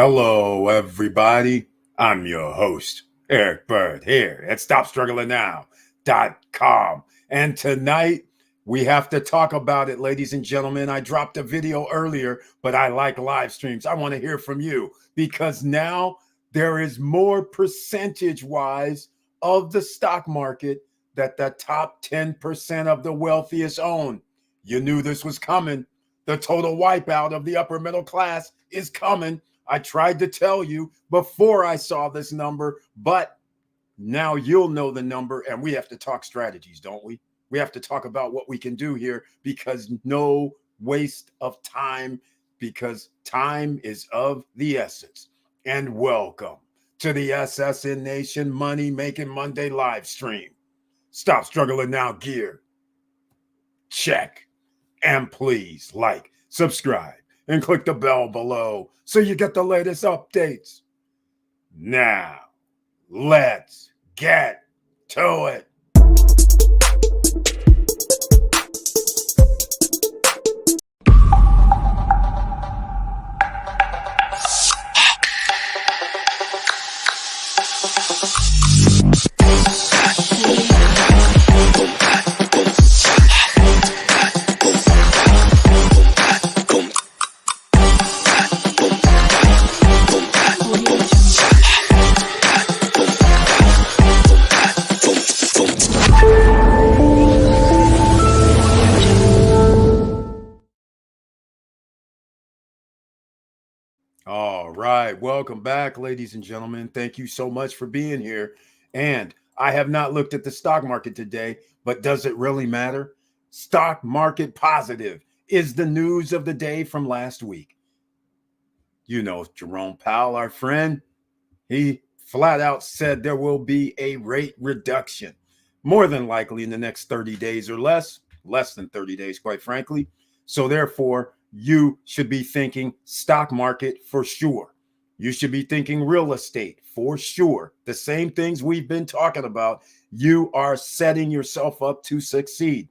Hello, everybody. I'm your host, Eric Bird, here at StopStrugglingNow.com. And tonight, we have to talk about it, ladies and gentlemen. I dropped a video earlier, but I like live streams. I want to hear from you because now there is more percentage-wise of the stock market that the top 10% of the wealthiest own. You knew this was coming. The total wipeout of the upper middle class is coming. I tried to tell you before I saw this number, but now you'll know the number, and we have to talk strategies, don't we? We have to talk about what we can do here because no waste of time, because time is of the essence. And welcome to the SSN Nation Money Making Monday live stream. Stop struggling now gear. Check. And please like, subscribe, and click the bell below so you get the latest updates. Now, let's get to it. All right. Welcome back, ladies and gentlemen. Thank you so much for being here. And I have not looked at the stock market today, but does it really matter? Stock market positive is the news of the day from last week. You know, Jerome Powell, our friend, he flat out said there will be a rate reduction, more than likely in the next 30 days or less than 30 days, quite frankly. So therefore, you should be thinking stock market for sure. You should be thinking real estate for sure. The same things we've been talking about. You are setting yourself up to succeed.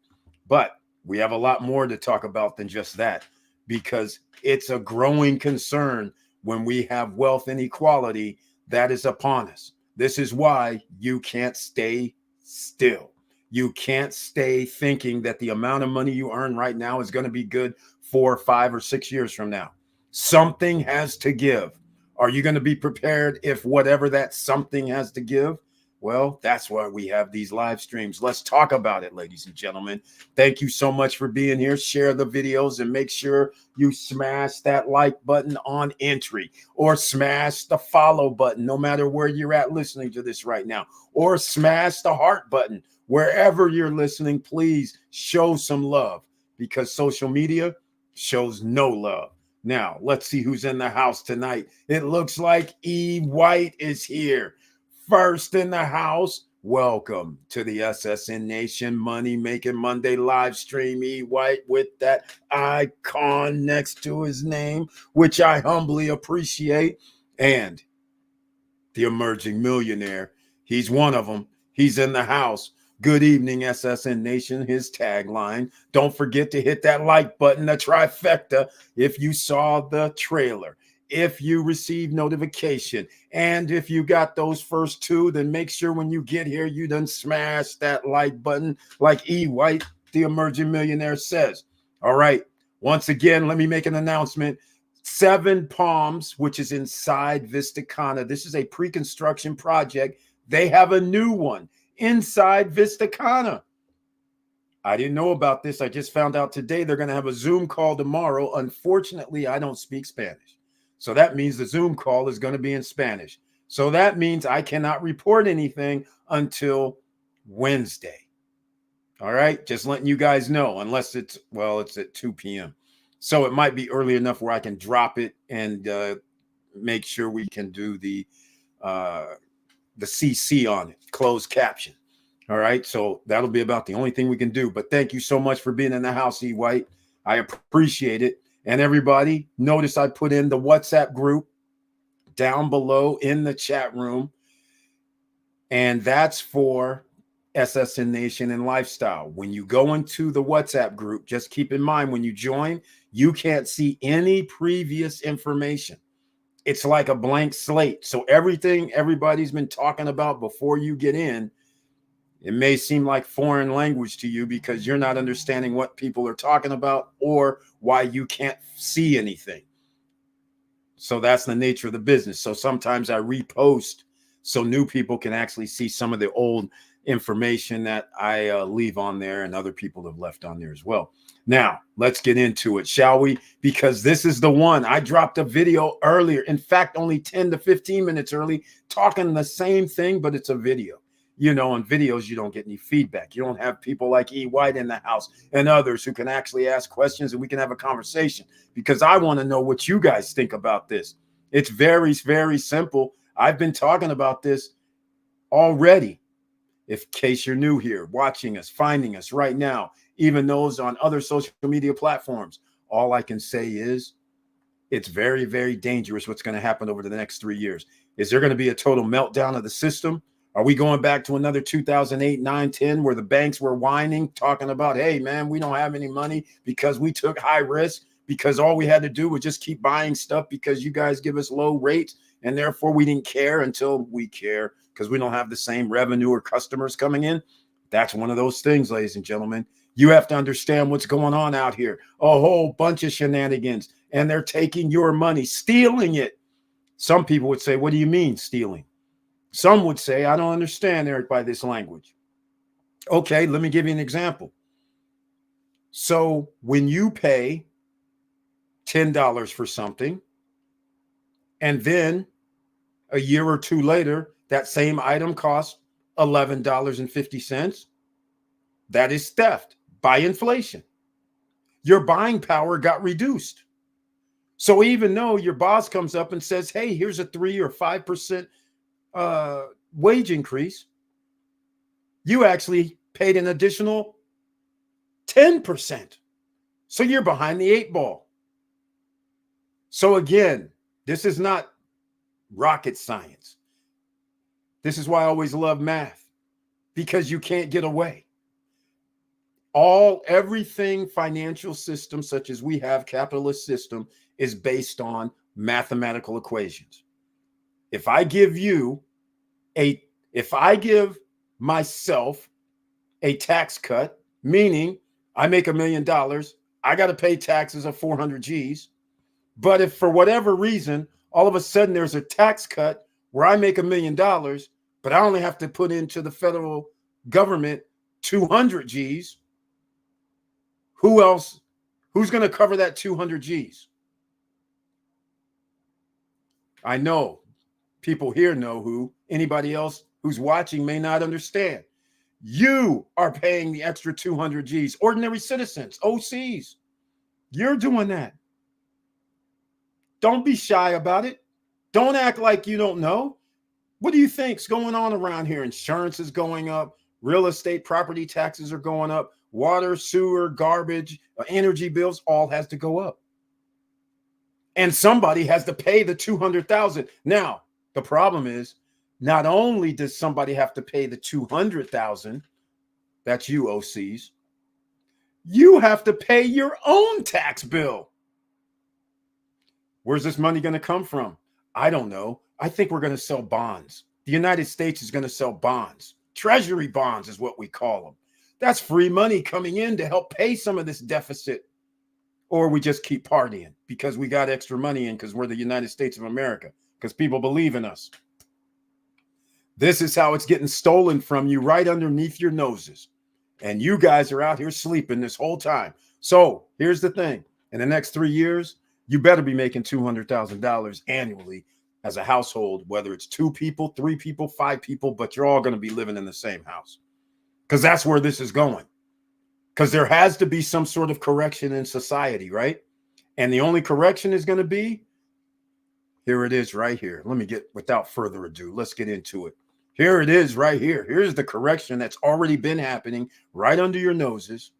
But we have a lot more to talk about than just that, because it's a growing concern when we have wealth inequality that is upon us. This is why you can't stay still. You can't stay thinking that the amount of money you earn right now is going to be good 4, 5, or 6 years from now. Something has to give. Are you going to be prepared if whatever that something has to give? Well, that's why we have these live streams. Let's talk about it, ladies and gentlemen. Thank you so much for being here. Share the videos and make sure you smash that like button on entry, or smash the follow button, no matter where you're at listening to this right now, or smash the heart button. Wherever you're listening, please show some love, because social media shows no love. Now, let's see who's in the house tonight. It looks like E. White is here. First in the house, welcome to the SSN Nation Money Making Monday live stream. E. White with that icon next to his name, which I humbly appreciate. And the emerging millionaire, he's one of them. He's in the house. Good evening, SSN Nation. His tagline: don't forget to hit that like button, the trifecta, if you saw the trailer, if you received notification, and if you got those first two, then make sure when you get here, you done smash that like button like E. White, the emerging millionaire, says. All right. Once again, let me make an announcement. 7 Palms, which is inside Vistacana. This is a pre-construction project. They have a new one inside Vistacana. I didn't know about this. I just found out today they're going to have a Zoom call tomorrow. Unfortunately, I don't speak Spanish. So that means the Zoom call is going to be in Spanish. So that means I cannot report anything until Wednesday. All right. Just letting you guys know, unless it's at 2 p.m. So it might be early enough where I can drop it and make sure we can do the CC on it, closed caption. All right. So that'll be about the only thing we can do. But thank you so much for being in the house, E. White. I appreciate it. And everybody, notice I put in the WhatsApp group down below in the chat room. And that's for SSN Nation and Lifestyle. When you go into the WhatsApp group, just keep in mind when you join, you can't see any previous information. It's like a blank slate. So everything everybody's been talking about before you get in, it may seem like foreign language to you because you're not understanding what people are talking about or why you can't see anything. So that's the nature of the business. So sometimes I repost so new people can actually see some of the old information that I leave on there and other people have left on there as well. Now, let's get into it, shall we? Because this is the one. I dropped a video earlier. In fact, only 10 to 15 minutes early, talking the same thing, but it's a video. You know, on videos, you don't get any feedback. You don't have people like E. White in the house and others who can actually ask questions and we can have a conversation because I want to know what you guys think about this. It's very, very simple. I've been talking about this already. In case you're new here, watching us, finding us right now, even those on other social media platforms, all I can say is it's very, very dangerous what's going to happen over the next 3 years. Is there going to be a total meltdown of the system? Are we going back to another 2008, 9, 10, where the banks were whining, talking about, hey, man, we don't have any money because we took high risk, because all we had to do was just keep buying stuff because you guys give us low rates, and therefore we didn't care until we care because we don't have the same revenue or customers coming in? That's one of those things, ladies and gentlemen. You have to understand what's going on out here. A whole bunch of shenanigans, and they're taking your money, stealing it. Some people would say, what do you mean stealing? Some would say, I don't understand, Eric, by this language. Okay, let me give you an example. So when you pay $10 for something, and then a year or two later, that same item costs $11.50, that is theft by inflation. Your buying power got reduced. So even though your boss comes up and says, hey, here's a 3 or 5% wage increase, you actually paid an additional 10%. So you're behind the 8 ball. So again, this is not rocket science. This is why I always love math, because you can't get away. Everything financial system, such as we have, capitalist system, is based on mathematical equations. If I give myself a tax cut, meaning I make $1 million, I got to pay taxes of 400 G's. But if for whatever reason, all of a sudden there's a tax cut where I make $1 million, but I only have to put into the federal government 200 G's, who's going to cover that 200 G's? I know people here know who. Anybody else who's watching may not understand. You are paying the extra 200 G's. Ordinary citizens, OCs, you're doing that. Don't be shy about it. Don't act like you don't know. What do you think's going on around here? Insurance is going up. Real estate property taxes are going up. Water, sewer, garbage, energy bills, all has to go up. And somebody has to pay the 200,000. Now, the problem is, not only does somebody have to pay the 200,000, that's you OCs, you have to pay your own tax bill. Where's this money going to come from? I don't know. I think we're going to sell bonds. The United States is going to sell bonds. Treasury bonds is what we call them. That's free money coming in to help pay some of this deficit. Or we just keep partying because we got extra money in because we're the United States of America, because people believe in us. This is how it's getting stolen from you right underneath your noses. And you guys are out here sleeping this whole time. So here's the thing. In the next 3 years, you better be making $200,000 annually as a household, whether it's 2 people, 3 people, 5 people, but you're all going to be living in the same house, because that's where this is going. Because there has to be some sort of correction in society, right? And the only correction is going to be, here it is right here. Without further ado, let's get into it. Here it is right here. Here's the correction that's already been happening right under your noses.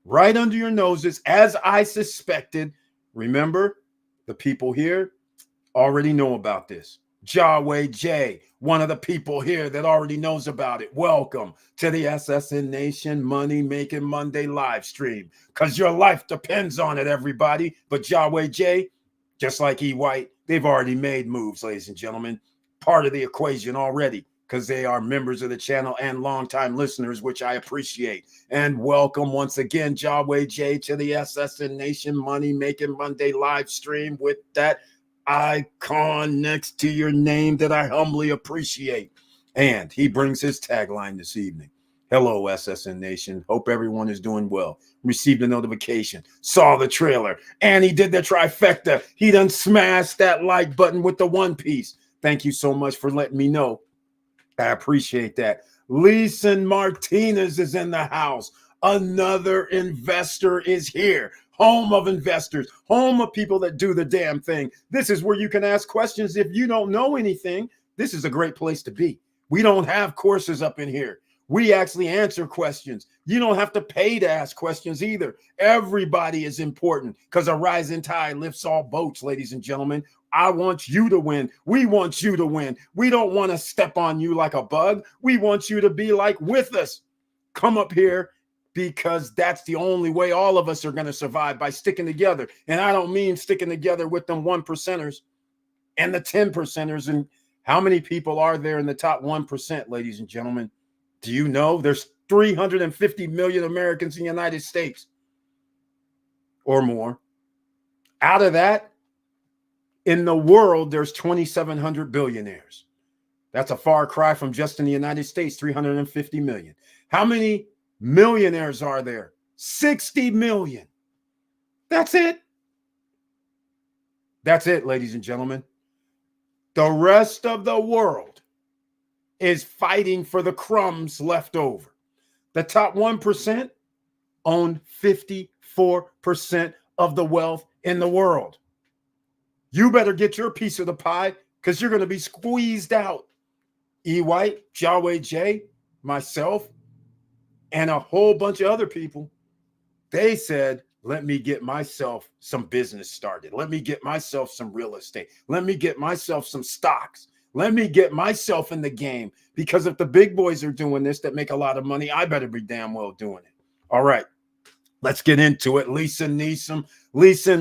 Right under your noses, as I suspected. Remember, the people here already know about this. Yahweh J, one of the people here that already knows about it. Welcome to the SSN Nation Money Making Monday live stream, because your life depends on it, everybody. But Yahweh J, Just like E. White, they've already made moves, ladies and gentlemen. Part of the equation already, because they are members of the channel and longtime listeners, which I appreciate. And welcome once again, Yahweh J, to the SSN Nation Money Making Monday live stream with that icon next to your name that I humbly appreciate. And he brings his tagline this evening. Hello, SSN Nation. Hope everyone is doing well. Received a notification, saw the trailer, and he did the trifecta. He done smashed that like button with the One Piece. Thank you so much for letting me know. I appreciate that. Leeson Martinez is in the house. Another investor is here. Home of investors, home of people that do the damn thing. This is where you can ask questions. If you don't know anything, this is a great place to be. We don't have courses up in here. We actually answer questions. You don't have to pay to ask questions either. Everybody is important because a rising tide lifts all boats, ladies and gentlemen. I want you to win. We want you to win. We don't want to step on you like a bug. We want you to be like with us. Come up here because that's the only way all of us are going to survive, by sticking together. And I don't mean sticking together with them 1%ers and the 10%ers. And how many people are there in the top 1%, ladies and gentlemen? Do you know there's 350 million Americans in the United States or more? Out of that, in the world, there's 2,700 billionaires. That's a far cry from just in the United States, 350 million. How many millionaires are there? 60 million. That's it. That's it, ladies and gentlemen. The rest of the world is fighting for the crumbs left over. The top 1% own 54% of the wealth in the world. You better get your piece of the pie because you're going to be squeezed out. E. White, Yahweh J, myself, and a whole bunch of other people, they said, let me get myself some business started. Let me get myself some real estate. Let me get myself some stocks. Let me get myself in the game, because if the big boys are doing this that make a lot of money, I better be damn well doing it. All right, let's get into it. Leeson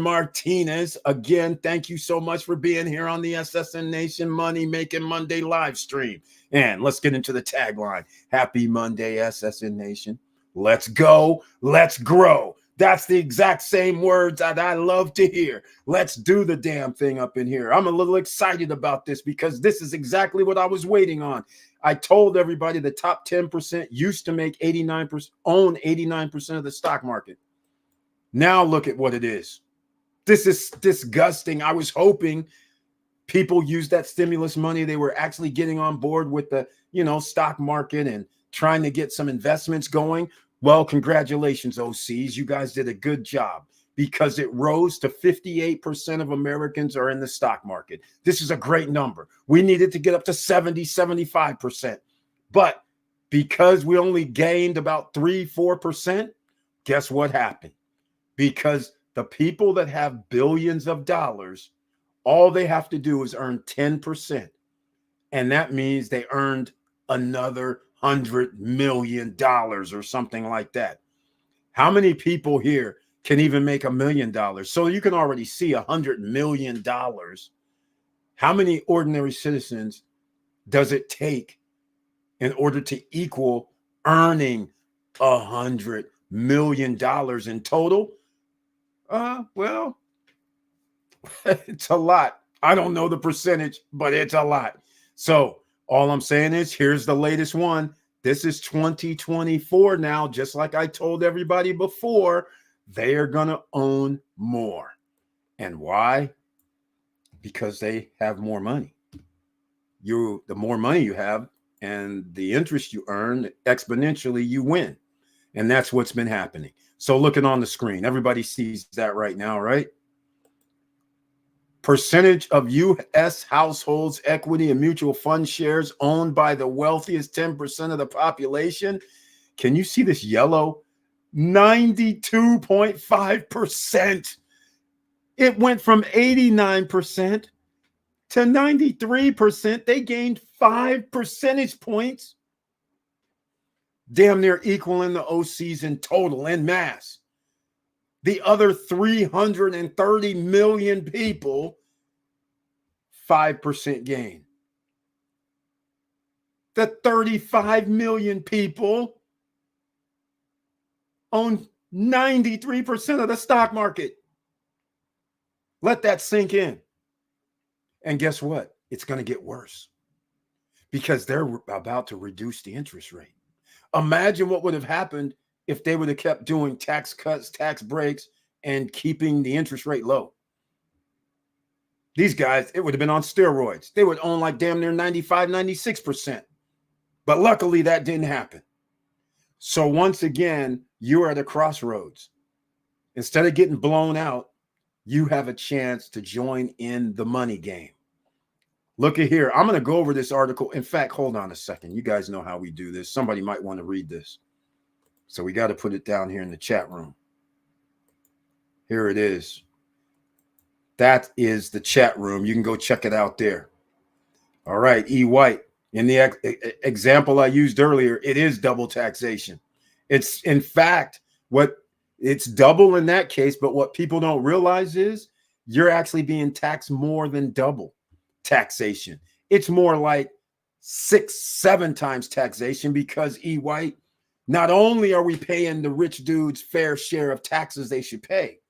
Martinez, again, thank you so much for being here on the SSN Nation Money Making Monday live stream. And let's get into the tagline. Happy Monday, SSN Nation. Let's go. Let's grow. That's the exact same words that I love to hear. Let's do the damn thing up in here. I'm a little excited about this because this is exactly what I was waiting on. I told everybody the top 10% used to make 89%, own 89% of the stock market. Now look at what it is. This is disgusting. I was hoping people used that stimulus money. They were actually getting on board with the, stock market and trying to get some investments going. Well, congratulations, OCs. You guys did a good job, because it rose to 58% of Americans are in the stock market. This is a great number. We needed to get up to 70, 75%. But because we only gained about 3-4%, guess what happened? Because the people that have billions of dollars, all they have to do is earn 10%. And that means they earned another $100 million or something like that. How many people here can even make $1 million? So you can already see $100 million. How many ordinary citizens does it take in order to equal earning $100 million in total? Well, it's a lot. I don't know the percentage, but it's a lot. So all I'm saying is, here's the latest one. This is 2024 now. Just like I told everybody before, they are going to own more. And why? Because they have more money. The more money you have and the interest you earn, exponentially you win. And that's what's been happening. So looking on the screen, everybody sees that right now, right? Percentage of U.S. households' equity and mutual fund shares owned by the wealthiest 10% of the population. Can you see this yellow? 92.5%. It went from 89% to 93%. They gained 5 percentage points, damn near equaling the OCs in total, en masse. The other 330 million people, 5% gain. The 35 million people own 93% of the stock market. Let that sink in. And guess what? It's going to get worse because they're about to reduce the interest rate. Imagine what would have happened if they would have kept doing tax cuts, tax breaks, and keeping the interest rate low. These guys, it would have been on steroids. They would own like damn near 95, 96%. But luckily that didn't happen. So once again, you are at a crossroads. Instead of getting blown out, you have a chance to join in the money game. Look at here. I'm going to go over this article. In fact, hold on a second. You guys know how we do this. Somebody might want to read this. So we got to put it down here in the chat room. Here it is. That is the chat room. You can go check it out there. All right, E. White. In the example I used earlier, it is double taxation. It's, in fact, it's double in that case, but what people don't realize is you're actually being taxed more than double taxation. It's more like 6, 7 times taxation because, E. White, not only are we paying the rich dudes fair share of taxes they should pay,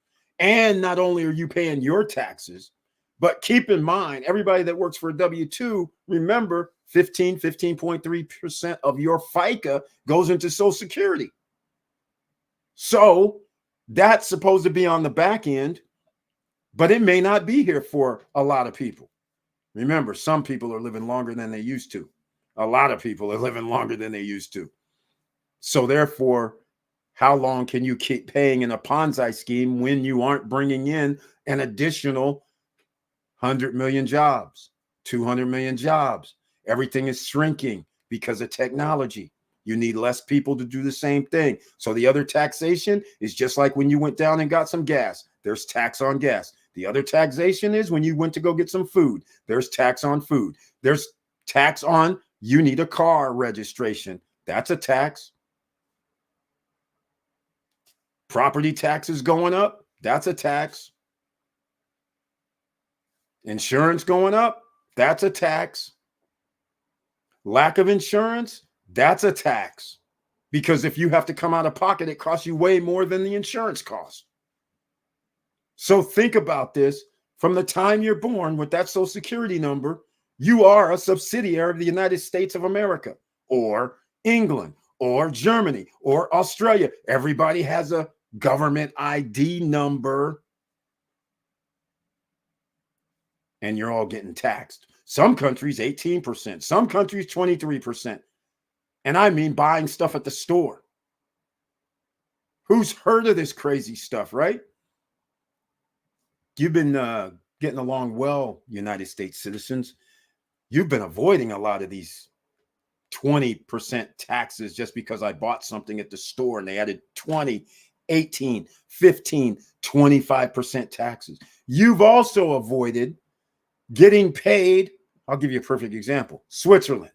and not only are you paying your taxes, but keep in mind, everybody that works for a W-2, remember, 15.3% of your FICA goes into Social Security. So that's supposed to be on the back end, but it may not be here for a lot of people. Remember, some people are living longer than they used to. A lot of people are living longer than they used to. So therefore, how long can you keep paying in a Ponzi scheme when you aren't bringing in an additional 100 million jobs, 200 million jobs? Everything is shrinking because of technology. You need less people to do the same thing. So the other taxation is just like when you went down and got some gas. There's tax on gas. The other taxation is when you went to go get some food. There's tax on food. There's tax on you need a car registration. That's a tax. Property taxes going up. That's a tax. Insurance going up. That's a tax. Lack of insurance, that's a tax. Because if you have to come out of pocket, it costs you way more than the insurance costs. So think about this. From the time you're born with that Social Security number, you are a subsidiary of the United States of America, or England, or Germany, or Australia. Everybody has a government ID number. And you're all getting taxed. Some countries, 18%. Some countries, 23%. And I mean buying stuff at the store. Who's heard of this crazy stuff, right? You've been getting along well, United States citizens. You've been avoiding a lot of these 20% taxes just because I bought something at the store and they added 20, 18, 15, 25% taxes. You've also avoided getting paid. I'll give you a perfect example. Switzerland.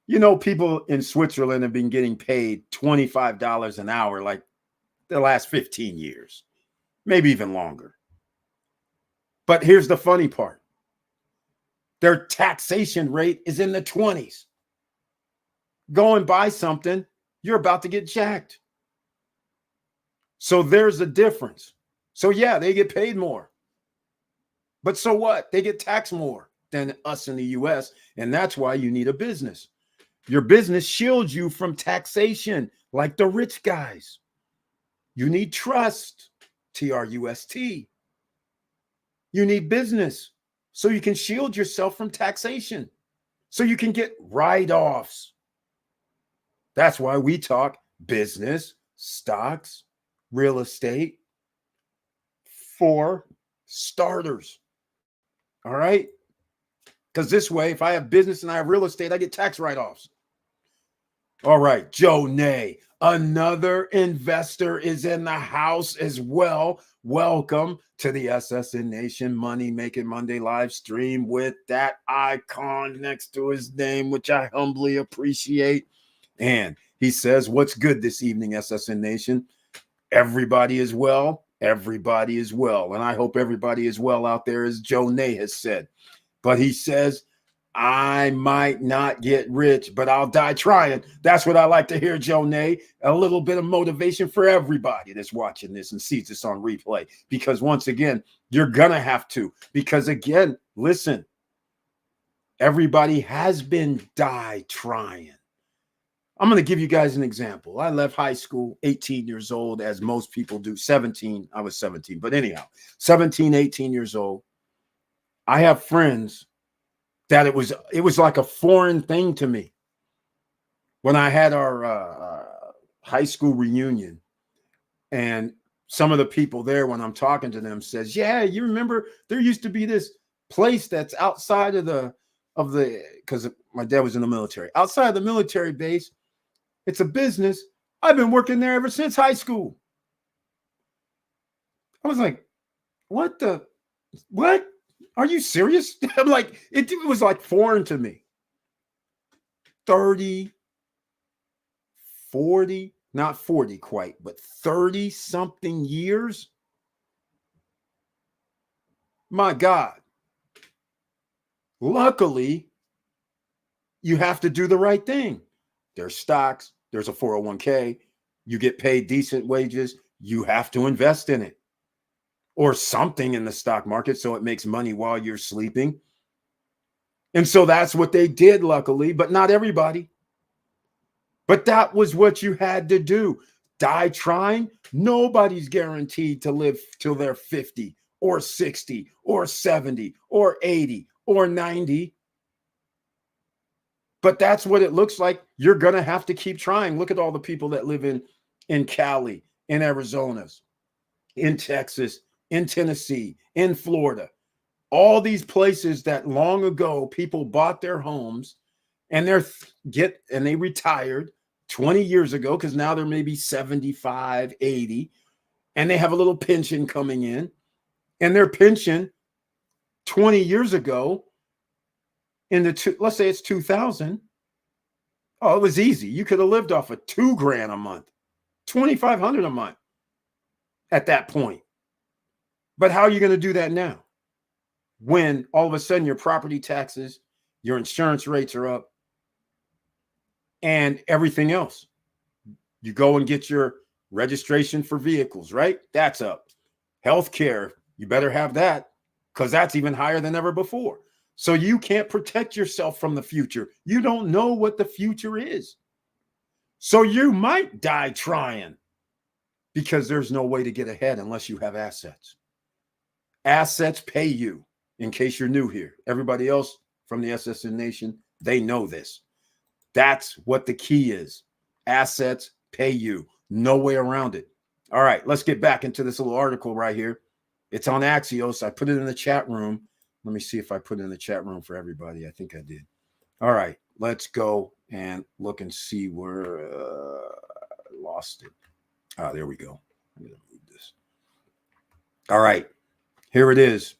You know, people in Switzerland have been getting paid $25 an hour like the last 15 years, maybe even longer. But here's the funny part. Their taxation rate is in the 20s. Go and buy something, you're about to get jacked. So there's a difference. So yeah, they get paid more. But so what? They get taxed more than us in the US. And that's why you need a business. Your business shields you from taxation like the rich guys. You need trust, TRUST. You need business so you can shield yourself from taxation, so you can get write-offs. That's why we talk business, stocks, real estate for starters. All right? Because this way, if I have business and I have real estate, I get tax write-offs. All right, Joe Nay, another investor is in the house as well. Welcome to the SSN Nation Money Making Monday live stream with that icon next to his name, which I humbly appreciate. And he says, what's good this evening, SSN Nation? Everybody is well. Everybody is well. And I hope everybody is well out there, as Joe Nay has said. But he says, I might not get rich, but I'll die trying. That's what I like to hear, Joe Nay. A little bit of motivation for everybody that's watching this and sees this on replay. Because once again, you're going to have to. Because again, listen, everybody has been die trying. I'm going to give you guys an example. I left high school 18 years old, as most people do. 17. I was 17. But anyhow, 17, 18 years old. I have friends that it was like a foreign thing to me. When I had our high school reunion, and some of the people there, when I'm talking to them, says, yeah, you remember there used to be this place that's outside of because my dad was in the military, outside of the military base. It's a business. I've been working there ever since high school. I was like, what? Are you serious? I'm like, it was like foreign to me. 30, 40, not 40 quite, but 30 something years. My God. Luckily, you have to do the right thing. There's stocks, there's a 401k, you get paid decent wages, you have to invest in it. Or something in the stock market so it makes money while you're sleeping. And so that's what they did, luckily, but not everybody. But that was what you had to do. Die trying. Nobody's guaranteed to live till they're 50 or 60 or 70 or 80 or 90. But that's what it looks like. You're going to have to keep trying. Look at all the people that live in Cali, in Arizona, in Texas, in Tennessee, in Florida. All these places that long ago people bought their homes and they retired 20 years ago, because now they're maybe 75, 80, and they have a little pension coming in. And their pension 20 years ago, let's say it's 2000. Oh, it was easy. You could have lived off of $2,000 a month, $2,500 a month at that point. But how are you going to do that now? When all of a sudden your property taxes, your insurance rates are up, and everything else. You go and get your registration for vehicles, right? That's up. Healthcare, you better have that, because that's even higher than ever before. So you can't protect yourself from the future. You don't know what the future is. So you might die trying, because there's no way to get ahead unless you have assets. Assets pay you, in case you're new here. Everybody else from the SSN Nation, they know this. That's what the key is. Assets pay you. No way around it. All right, let's get back into this little article right here. It's on Axios. I put it in the chat room. Let me see if I put it in the chat room for everybody. I think I did. All right, let's go and look and see where I lost it. Ah, there we go. I'm going to move this. All right, here it is.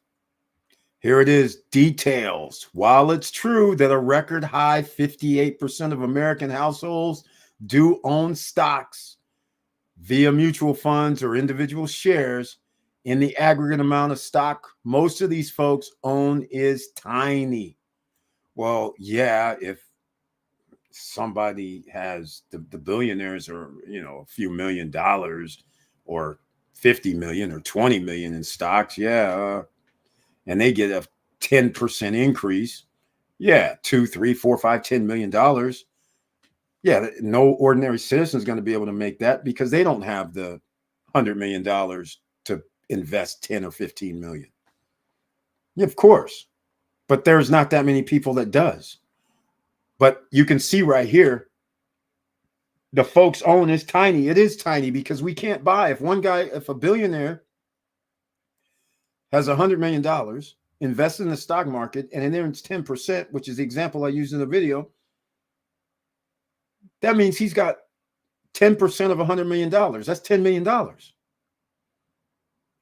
Here it is, details. While it's true that a record high 58% of American households do own stocks via mutual funds or individual shares, in the aggregate amount of stock most of these folks own is tiny. Well, yeah, if somebody has the billionaires or, a few $1 million or 50 million or 20 million in stocks, yeah, and they get a 10% increase, yeah, 2, 3, 4, 5, $10 million. Yeah, no ordinary citizen is going to be able to make that, because they don't have the $100 million to invest 10 or 15 million. Yeah, of course, but there's not that many people that does. But you can see right here, the folks own is tiny. It is tiny because we can't buy. If a billionaire has $100 million invested in the stock market and it earns 10%, which is the example I used in the video, that means he's got 10% of $100 million. That's $10 million.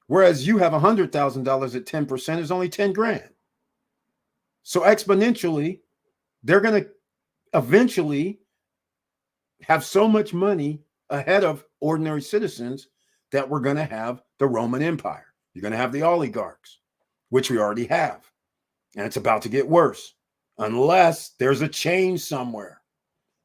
Whereas you have $100,000 at 10% is only 10 grand. So exponentially, they're going to eventually have so much money ahead of ordinary citizens that we're going to have the Roman Empire. You're going to have the oligarchs, which we already have. And it's about to get worse unless there's a change somewhere.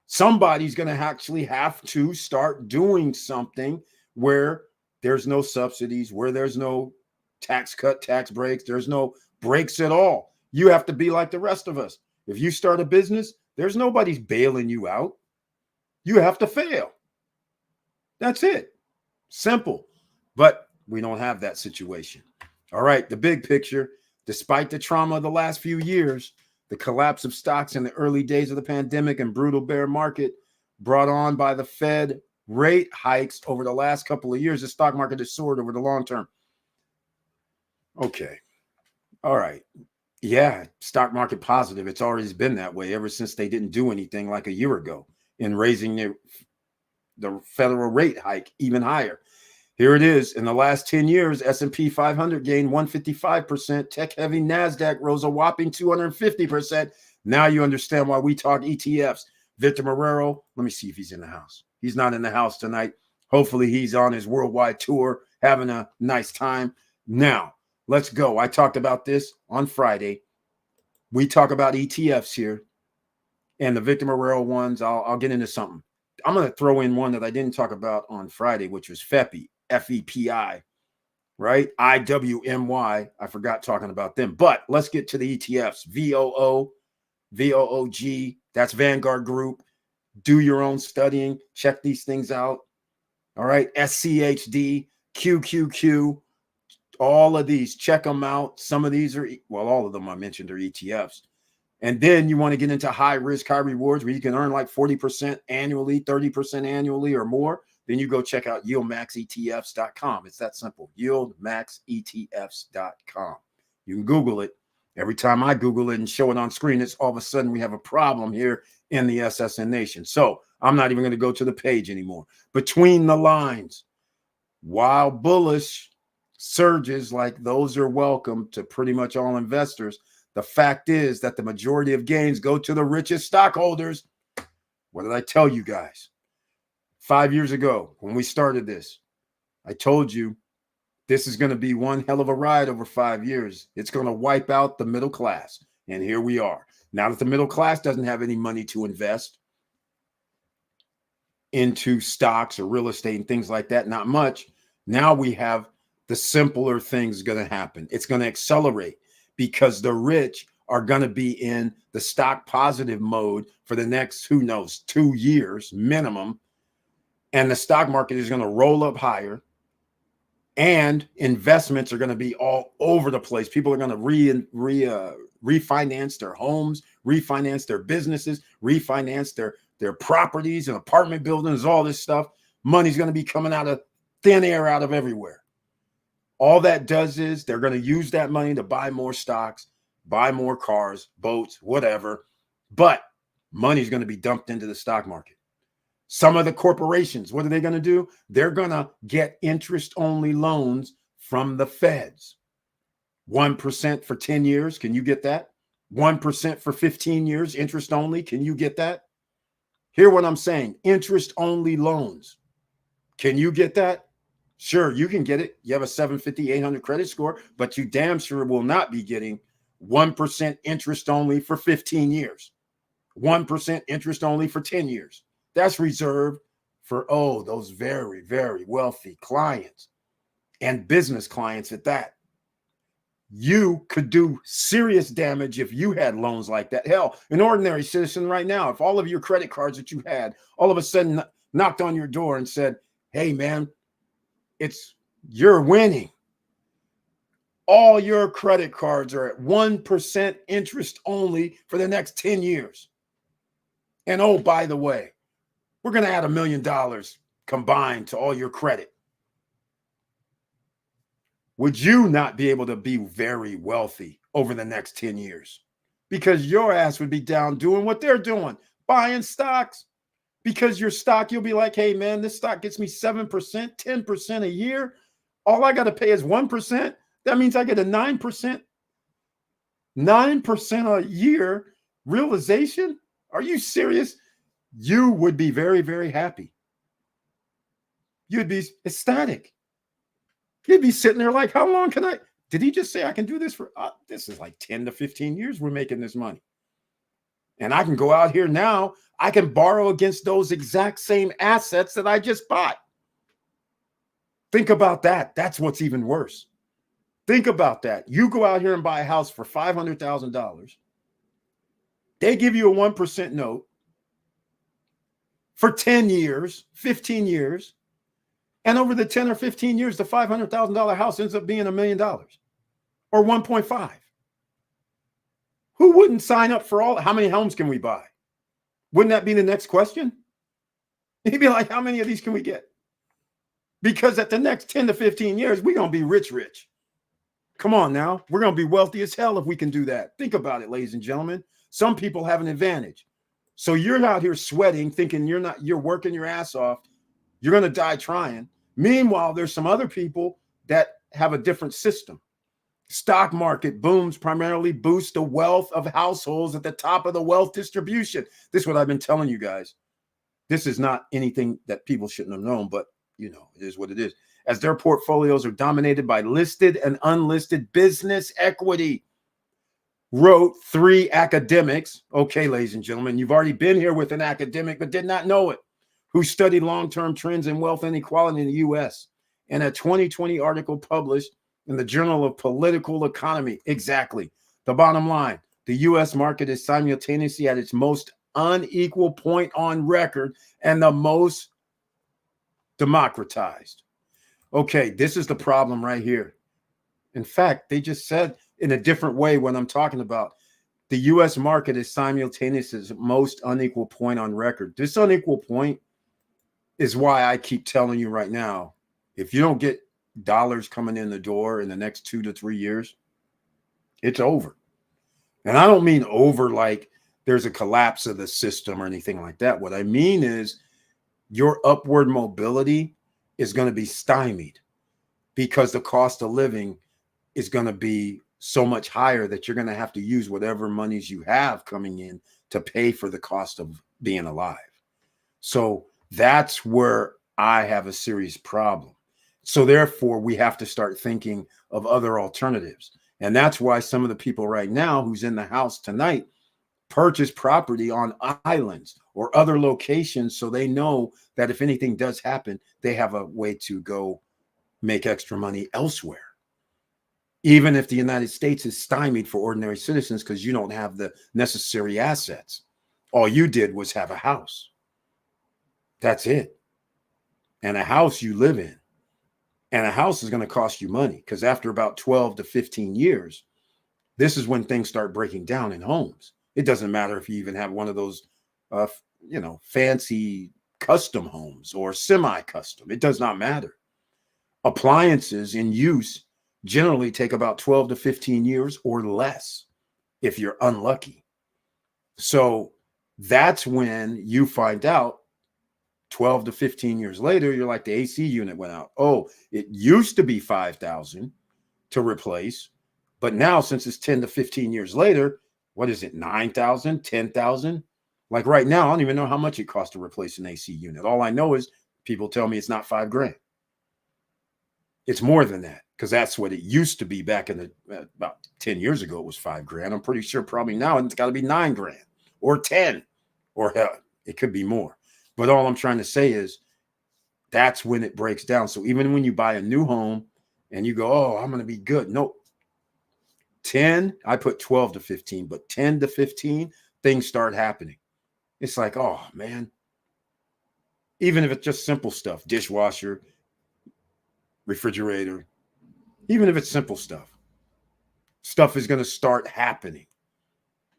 Somebody's going to actually have to start doing something where there's no subsidies, where there's no tax cut, tax breaks, there's no breaks at all. You have to be like the rest of us. If you start a business, there's nobody's bailing you out. You have to fail. That's it. Simple. But we don't have that situation. All right, the big picture, despite the trauma of the last few years, the collapse of stocks in the early days of the pandemic and brutal bear market brought on by the Fed rate hikes over the last couple of years, the stock market has soared over the long term. Okay. All right. Yeah, stock market positive. It's always been that way ever since they didn't do anything like a year ago in raising the federal rate hike even higher. Here it is. In the last 10 years, S&P 500 gained 155%. Tech-heavy NASDAQ rose a whopping 250%. Now you understand why we talk ETFs. Victor Marrero, let me see if he's in the house. He's not in the house tonight. Hopefully he's on his worldwide tour, having a nice time. Now, let's go. I talked about this on Friday. We talk about ETFs here. And the Victor Marrero ones, I'll get into something. I'm going to throw in one that I didn't talk about on Friday, which was FEPI, FEPI, right? IWMY. I forgot talking about them. But let's get to the ETFs. VOOG, that's Vanguard Group. Do your own studying. Check these things out. All right. SCHD, QQQ, all of these. Check them out. Some of these are, well, all of them I mentioned are ETFs. And then you want to get into high risk, high rewards where you can earn like 40% annually, 30% annually or more. Then you go check out yieldmaxetfs.com. It's that simple. Yieldmaxetfs.com. You can Google it. Every time I Google it and show it on screen, it's all of a sudden we have a problem here in the SSN Nation. So I'm not even going to go to the page anymore. Between the lines, while bullish surges like those are welcome to pretty much all investors, the fact is that the majority of gains go to the richest stockholders. What did I tell you guys? 5 years ago, when we started this, I told you this is going to be one hell of a ride over 5 years. It's going to wipe out the middle class. And here we are. Now that the middle class doesn't have any money to invest into stocks or real estate and things like that, not much. Now we have the simpler things going to happen. It's going to accelerate, because the rich are going to be in the stock positive mode for the next, who knows, 2 years minimum. And the stock market is going to roll up higher. And investments are going to be all over the place. People are going to refinance their homes, refinance their businesses, refinance their properties and apartment buildings, all this stuff. Money's going to be coming out of thin air, out of everywhere. All that does is they're going to use that money to buy more stocks, buy more cars, boats, whatever. But money's going to be dumped into the stock market. Some of the corporations, what are they going to do? They're going to get interest-only loans from the feds. 1% for 10 years. Can you get that? 1% for 15 years, interest only. Can you get that? Hear what I'm saying. Interest-only loans. Can you get that? Sure, you can get it. You have a 750, 800 credit score, but you damn sure will not be getting 1% interest only for 15 years. 1% interest only for 10 years. That's reserved for, those very, very wealthy clients and business clients at that. You could do serious damage if you had loans like that. Hell, an ordinary citizen right now, if all of your credit cards that you had all of a sudden knocked on your door and said, hey, man, you're winning. All your credit cards are at 1% interest only for the next 10 years. And by the way, we're going to add $1 million combined to all your credit. Would you not be able to be very wealthy over the next 10 years? Because your ass would be down doing what they're doing, buying stocks. Because your stock, you'll be like, hey, man, this stock gets me 7%, 10% a year. All I got to pay is 1%. That means I get a 9% a year realization. Are you serious? You would be very, very happy. You'd be ecstatic. He'd be sitting there like, how long can I? Did he just say I can do this for? This is like 10 to 15 years we're making this money. And I can go out here now. I can borrow against those exact same assets that I just bought. Think about that. That's what's even worse. Think about that. You go out here and buy a house for $500,000. They give you a 1% note for 10 years, 15 years. And over the 10 or 15 years, the $500,000 house ends up being $1 million or 1.5. Who wouldn't sign up for all? How many homes can we buy? Wouldn't that be the next question? He'd be like, how many of these can we get? Because at the next 10 to 15 years, we're going to be rich. Come on now. We're going to be wealthy as hell if we can do that. Think about it, ladies and gentlemen. Some people have an advantage. So you're out here sweating, thinking you're working your ass off. You're going to die trying. Meanwhile, there's some other people that have a different system. Stock market booms primarily boost the wealth of households at the top of the wealth distribution. This is what I've been telling you guys. This is not anything that people shouldn't have known, but it is what it is. As their portfolios are dominated by listed and unlisted business equity, wrote 3 academics. Okay, ladies and gentlemen, you've already been here with an academic, but did not know it, who studied long-term trends in wealth inequality in the U.S. in a 2020 article published in the Journal of Political Economy. Exactly. The bottom line, the U.S. market is simultaneously at its most unequal point on record and the most democratized. Okay, this is the problem right here. In fact, they just said in a different way what I'm talking about. The U.S. market is simultaneously its most unequal point on record. This unequal point is why I keep telling you right now, if you don't get dollars coming in the door in the next 2 to 3 years, it's over. And I don't mean over like there's a collapse of the system or anything like that. What I mean is your upward mobility is going to be stymied because the cost of living is going to be so much higher that you're going to have to use whatever monies you have coming in to pay for the cost of being alive. So that's where I have a serious problem. So therefore, we have to start thinking of other alternatives. And that's why some of the people right now who's in the house tonight purchase property on islands or other locations so they know that if anything does happen, they have a way to go make extra money elsewhere. Even if the United States is stymied for ordinary citizens because you don't have the necessary assets. All you did was have a house. That's it. And a house you live in. And a house is going to cost you money because after about 12 to 15 years, this is when things start breaking down in homes. It doesn't matter if you even have one of those, fancy custom homes or semi-custom. It does not matter. Appliances in use generally take about 12 to 15 years or less if you're unlucky. So that's when you find out 12 to 15 years later, you're like, the AC unit went out. Oh, it used to be 5,000 to replace, but now since it's 10 to 15 years later, what is it, 9,000, 10,000? Like right now, I don't even know how much it costs to replace an AC unit. All I know is people tell me it's not $5,000. It's more than that because that's what it used to be back in about 10 years ago. It was $5,000. I'm pretty sure probably now it's got to be $9,000 or 10, or hell, it could be more. But all I'm trying to say is that's when it breaks down. So even when you buy a new home and you go, oh, I'm going to be good. No, 10, I put 12 to 15, but 10 to 15, things start happening. It's like, oh, man. Even if it's just simple stuff, dishwasher, refrigerator, even if it's simple stuff is going to start happening.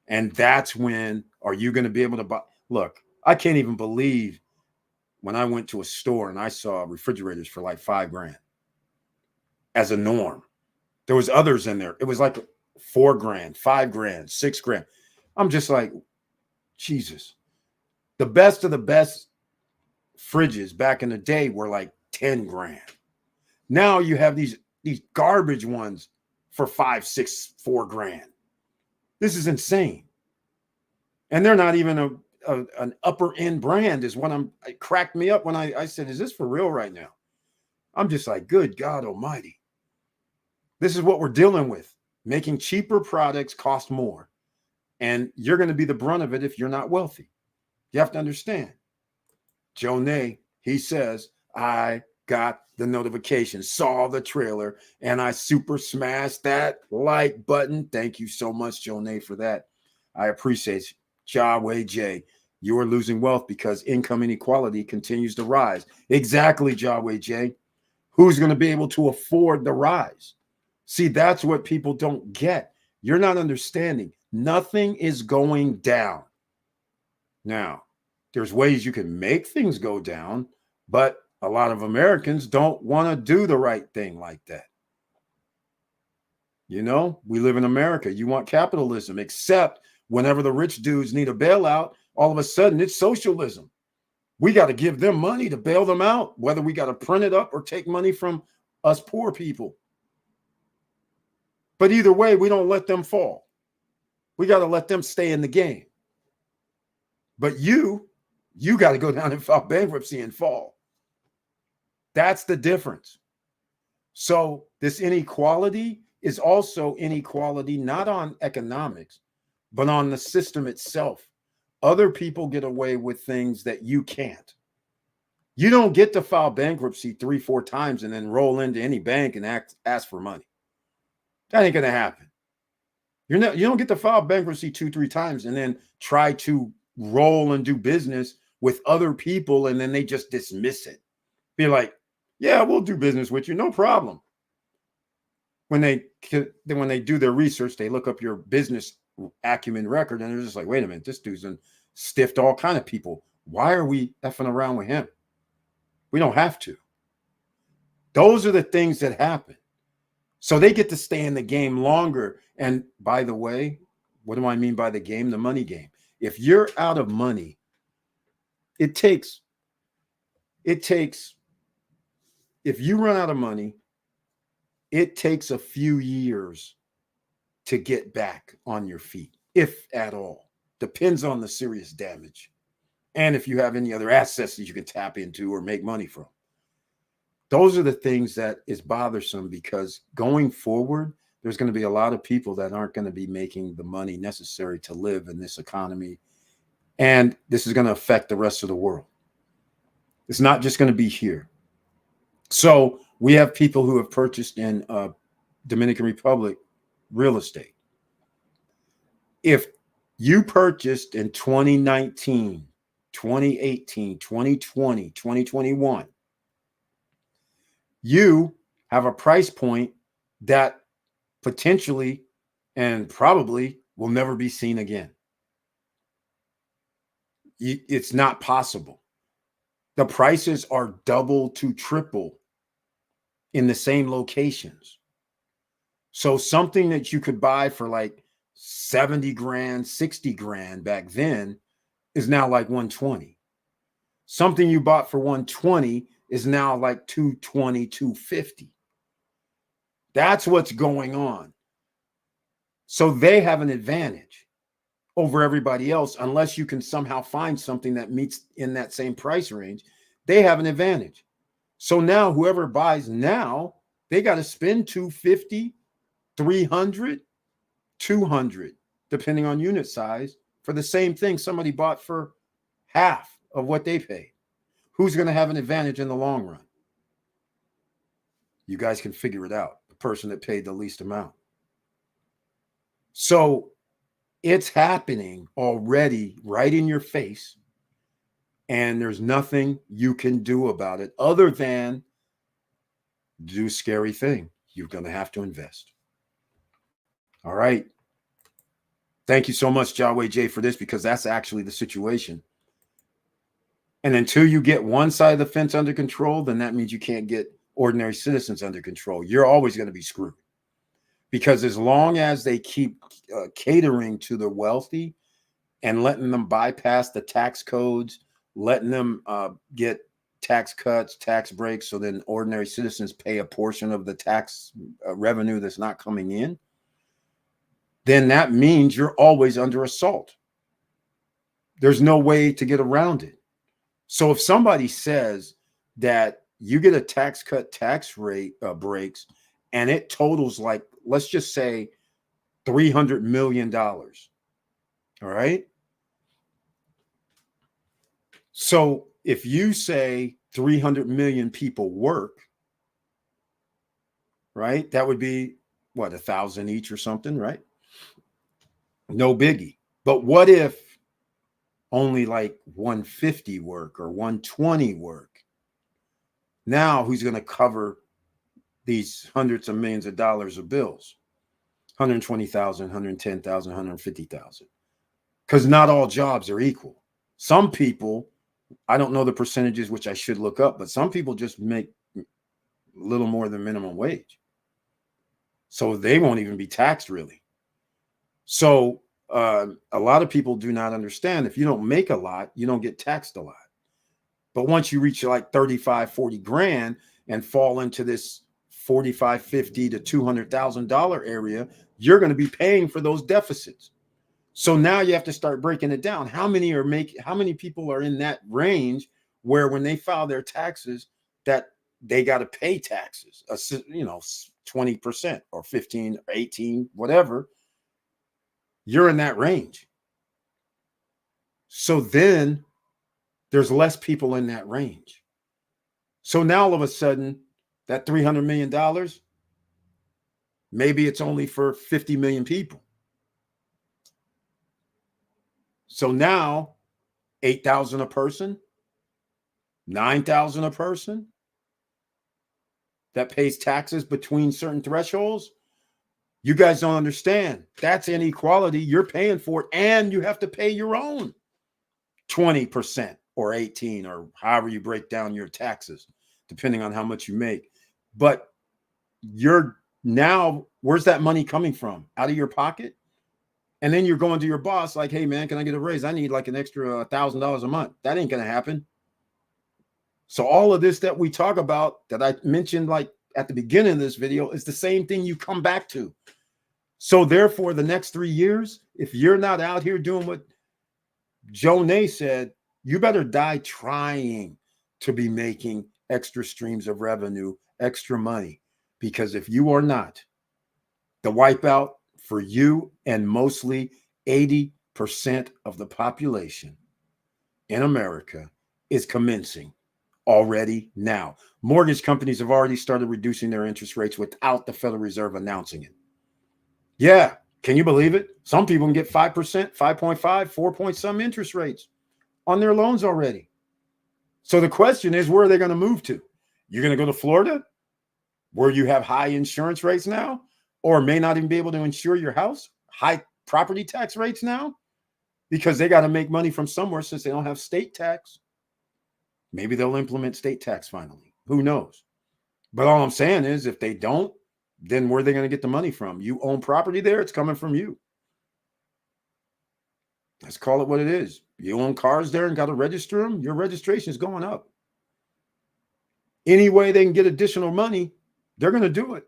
And that's when, are you going to be able to buy? Look, I can't even believe when I went to a store and I saw refrigerators for like $5,000 as a norm. There was others in there. It was like $4,000, $5,000, $6,000. I'm just like, Jesus. The best of the best fridges back in the day were like $10,000. Now you have these garbage ones for $5,000, $6,000, $4,000. This is insane. And they're not even an upper end brand is what it cracked me up when I said, is this for real right now? I'm just like, good God Almighty. This is what we're dealing with. Making cheaper products cost more. And you're going to be the brunt of it if you're not wealthy. You have to understand. Joe Nay, he says, I got the notification, saw the trailer, and I super smashed that like button. Thank you so much, Joe Nay, for that. I appreciate you. Yahweh J, you are losing wealth because income inequality continues to rise. Exactly, Yahweh J. Who's going to be able to afford the rise? See, that's what people don't get. You're not understanding. Nothing is going down. Now, there's ways you can make things go down, but a lot of Americans don't want to do the right thing like that. You know, we live in America. You want capitalism, except whenever the rich dudes need a bailout, all of a sudden it's socialism. We got to give them money to bail them out, whether we got to print it up or take money from us poor people. But either way, we don't let them fall. We got to let them stay in the game. But you got to go down and file bankruptcy and fall. That's the difference. So this inequality is also inequality, not on economics, but on the system itself. Other people get away with things that you can't. You don't get to file bankruptcy 3-4 times and then roll into any bank and ask for money. That ain't going to happen. You don't get to file bankruptcy 2-3 times and then try to roll and do business with other people and then they just dismiss it. Be like, yeah, we'll do business with you, no problem. When they do their research, they look up your business acumen record and they're just like, wait a minute, this dude's stiffed all kind of people. Why are we effing around with him? We don't have to. Those are the things that happen. So they get to stay in the game longer. And by the way, what do I mean by the game? The money game. If you're out of money, it takes, if you run out of money, it takes a few years to get back on your feet, if at all. Depends on the serious damage. And if you have any other assets that you can tap into or make money from. Those are the things that is bothersome because going forward, there's going to be a lot of people that aren't going to be making the money necessary to live in this economy. And this is going to affect the rest of the world. It's not just going to be here. So we have people who have purchased in Dominican Republic real estate. If you purchased in 2019, 2018, 2020, 2021, you have a price point that potentially and probably will never be seen again. It's not possible. The prices are double to triple in the same locations. So something that you could buy for like 70 grand, 60 grand back then is now like 120. Something you bought for 120 is now like 220, 250. That's what's going on. So they have an advantage over everybody else, unless you can somehow find something that meets in that same price range. They have an advantage. So now whoever buys now, they got to spend 250, 300, 200, depending on unit size, for the same thing somebody bought for half of what they paid. Who's going to have an advantage in the long run? You guys can figure it out. The person that paid the least amount. So it's happening already right in your face. And there's nothing you can do about it other than do a scary thing. You're going to have to invest. All right. Thank you so much, Yahweh J, for this, because that's actually the situation. And until you get one side of the fence under control, then that means you can't get ordinary citizens under control. You're always going to be screwed. Because as long as they keep catering to the wealthy and letting them bypass the tax codes, letting them get tax cuts, tax breaks, so then ordinary citizens pay a portion of the tax revenue that's not coming in, then that means you're always under assault. There's no way to get around it. So if somebody says that you get a tax cut tax rate breaks, and it totals like, let's just say $300 million. All right. So if you say 300 million people work, right, that would be what, 1,000 each or something, right? No biggie. But what if only like 150 work or 120 work? Now who's going to cover these hundreds of millions of dollars of bills? 120,000, 110,000, 150,000. Because not all jobs are equal. Some people, I don't know the percentages, which I should look up, but some people just make a little more than minimum wage. So they won't even be taxed really. So a lot of people do not understand, if you don't make a lot, you don't get taxed a lot. But once you reach like 35, 40 grand and fall into this 45, 50 to $200,000 area, you're going to be paying for those deficits. So now you have to start breaking it down. How many people are in that range where when they file their taxes that they got to pay taxes, 20% or 15 or 18, whatever, you're in that range. So then there's less people in that range. So now all of a sudden that $300 million, maybe it's only for 50 million people. So now 8,000 a person, 9,000 a person that pays taxes between certain thresholds. You guys don't understand. That's inequality. You're paying for it, and you have to pay your own 20% or 18 or however you break down your taxes, depending on how much you make. But you're now, where's that money coming from? Out of your pocket? And then you're going to your boss like, hey, man, can I get a raise? I need like an extra $1,000 a month. That ain't going to happen. So all of this that we talk about that I mentioned like at the beginning of this video is the same thing you come back to. So therefore, the next 3 years, if you're not out here doing what Joe Nay said, you better die trying to be making extra streams of revenue, extra money. Because if you are not, the wipeout for you and mostly 80% of the population in America is commencing already now. Mortgage companies have already started reducing their interest rates without the Federal Reserve announcing it. Yeah, can you believe it? Some people can get 5%, 5.5, 4 point some interest rates on their loans already. So the question is, where are they going to move to? You're going to go to Florida, where you have high insurance rates now, or may not even be able to insure your house, high property tax rates now, because they got to make money from somewhere since they don't have state tax. Maybe they'll implement state tax finally. Who knows? But all I'm saying is, if they don't, then where are they going to get the money from? You own property there, it's coming from you. Let's call it what it is. You own cars there and got to register them, your registration is going up. Any way they can get additional money, they're going to do it.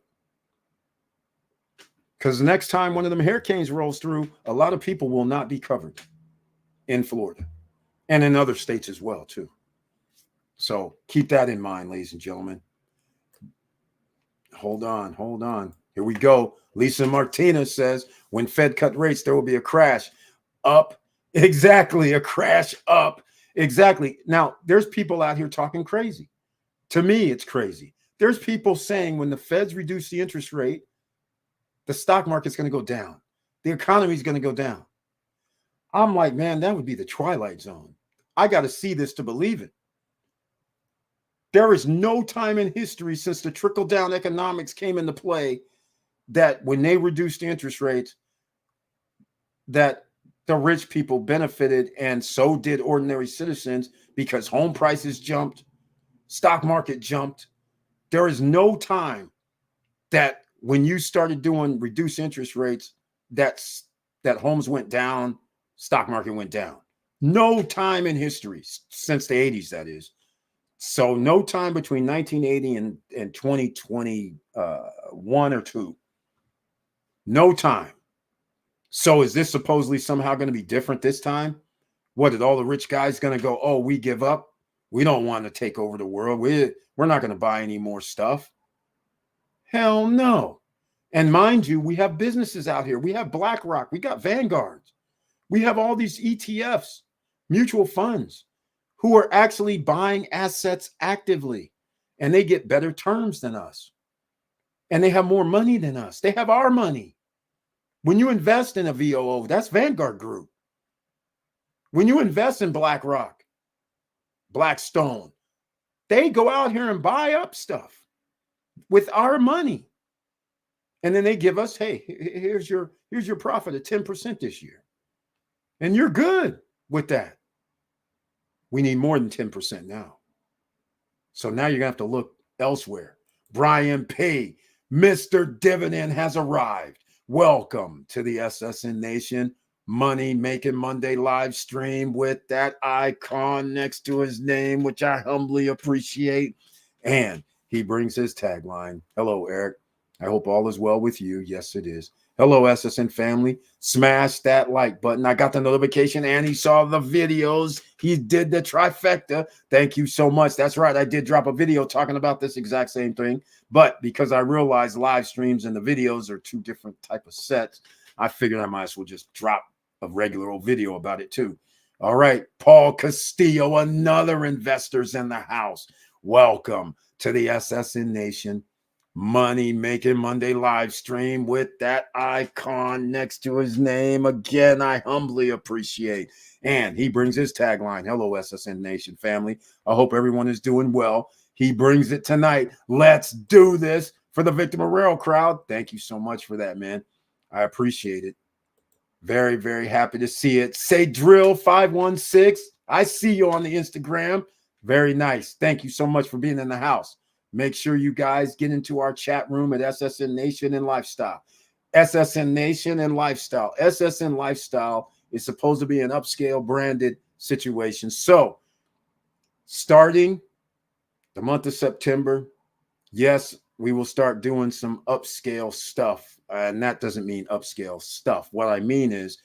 Because the next time one of them hurricanes rolls through, a lot of people will not be covered in Florida and in other states as well, too. So keep that in mind, ladies and gentlemen. Hold on. Here we go. Lisa Martinez says, when Fed cut rates, there will be a crash up. Exactly. A crash up. Exactly. Now, there's people out here talking crazy. To me, it's crazy. There's people saying when the Feds reduce the interest rate, the stock market's going to go down. The economy is going to go down. I'm like, man, that would be the twilight zone. I got to see this to believe it. There is no time in history since the trickle-down economics came into play that when they reduced the interest rates, that the rich people benefited, and so did ordinary citizens, because home prices jumped, stock market jumped. There is no time that when you started doing reduced interest rates, that homes went down, stock market went down. No time in history since the 80s, that is. So no time between 1980 and 2021 or 2. No time. So is this supposedly somehow going to be different this time? What, are all the rich guys going to go, oh, we give up? We don't want to take over the world. We're not going to buy any more stuff. Hell no. And mind you, we have businesses out here. We have BlackRock. We got Vanguards. We have all these ETFs, mutual funds, who are actually buying assets actively, and they get better terms than us. And they have more money than us. They have our money. When you invest in a VOO, that's Vanguard Group. When you invest in BlackRock, Blackstone, they go out here and buy up stuff with our money. And then they give us, hey, here's your profit of 10% this year. And you're good with that. We need more than 10% now. So now you're going to have to look elsewhere. Brian P., Mr. Dividend has arrived. Welcome to the SSN Nation Money Making Monday live stream with that icon next to his name, which I humbly appreciate. And he brings his tagline. Hello, Eric. I hope all is well with you. Yes, it is. Hello, SSN family. Smash that like button. I got the notification and he saw the videos. He did the trifecta. Thank you so much. That's right. I did drop a video talking about this exact same thing. But because I realized live streams and the videos are two different type of sets, I figured I might as well just drop a regular old video about it too. All right. Paul Castillo, another investor's in the house. Welcome to the SSN Nation Money Making Monday live stream with that icon next to his name. Again, I humbly appreciate. And he brings his tagline. Hello, SSN Nation family. I hope everyone is doing well. He brings it tonight. Let's do this for the Victor Morrell crowd. Thank you so much for that, man. I appreciate it. Very, very happy to see it. Say Drill 516. I see you on the Instagram. Very nice. Thank you so much for being in the house. Make sure you guys get into our chat room at SSN Nation and Lifestyle. SSN Nation and Lifestyle. SSN Lifestyle is supposed to be an upscale branded situation. So starting the month of September, yes, we will start doing some upscale stuff. And that doesn't mean upscale stuff. What I mean is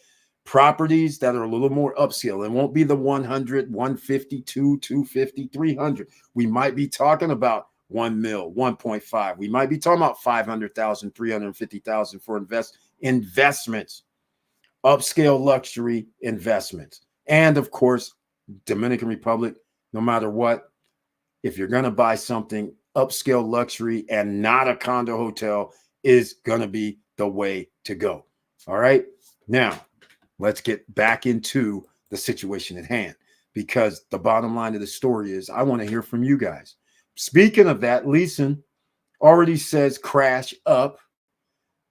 properties that are a little more upscale. It won't be the 100, 152, 250, 300. We might be talking about 1 mil, 1.5. We might be talking about 500,000, 350,000 for investments, upscale luxury investments. And of course, Dominican Republic, no matter what, if you're going to buy something, upscale luxury and not a condo hotel is going to be the way to go. All right. Now, let's get back into the situation at hand, because the bottom line of the story is I want to hear from you guys. Speaking of that, Leeson already says crash up,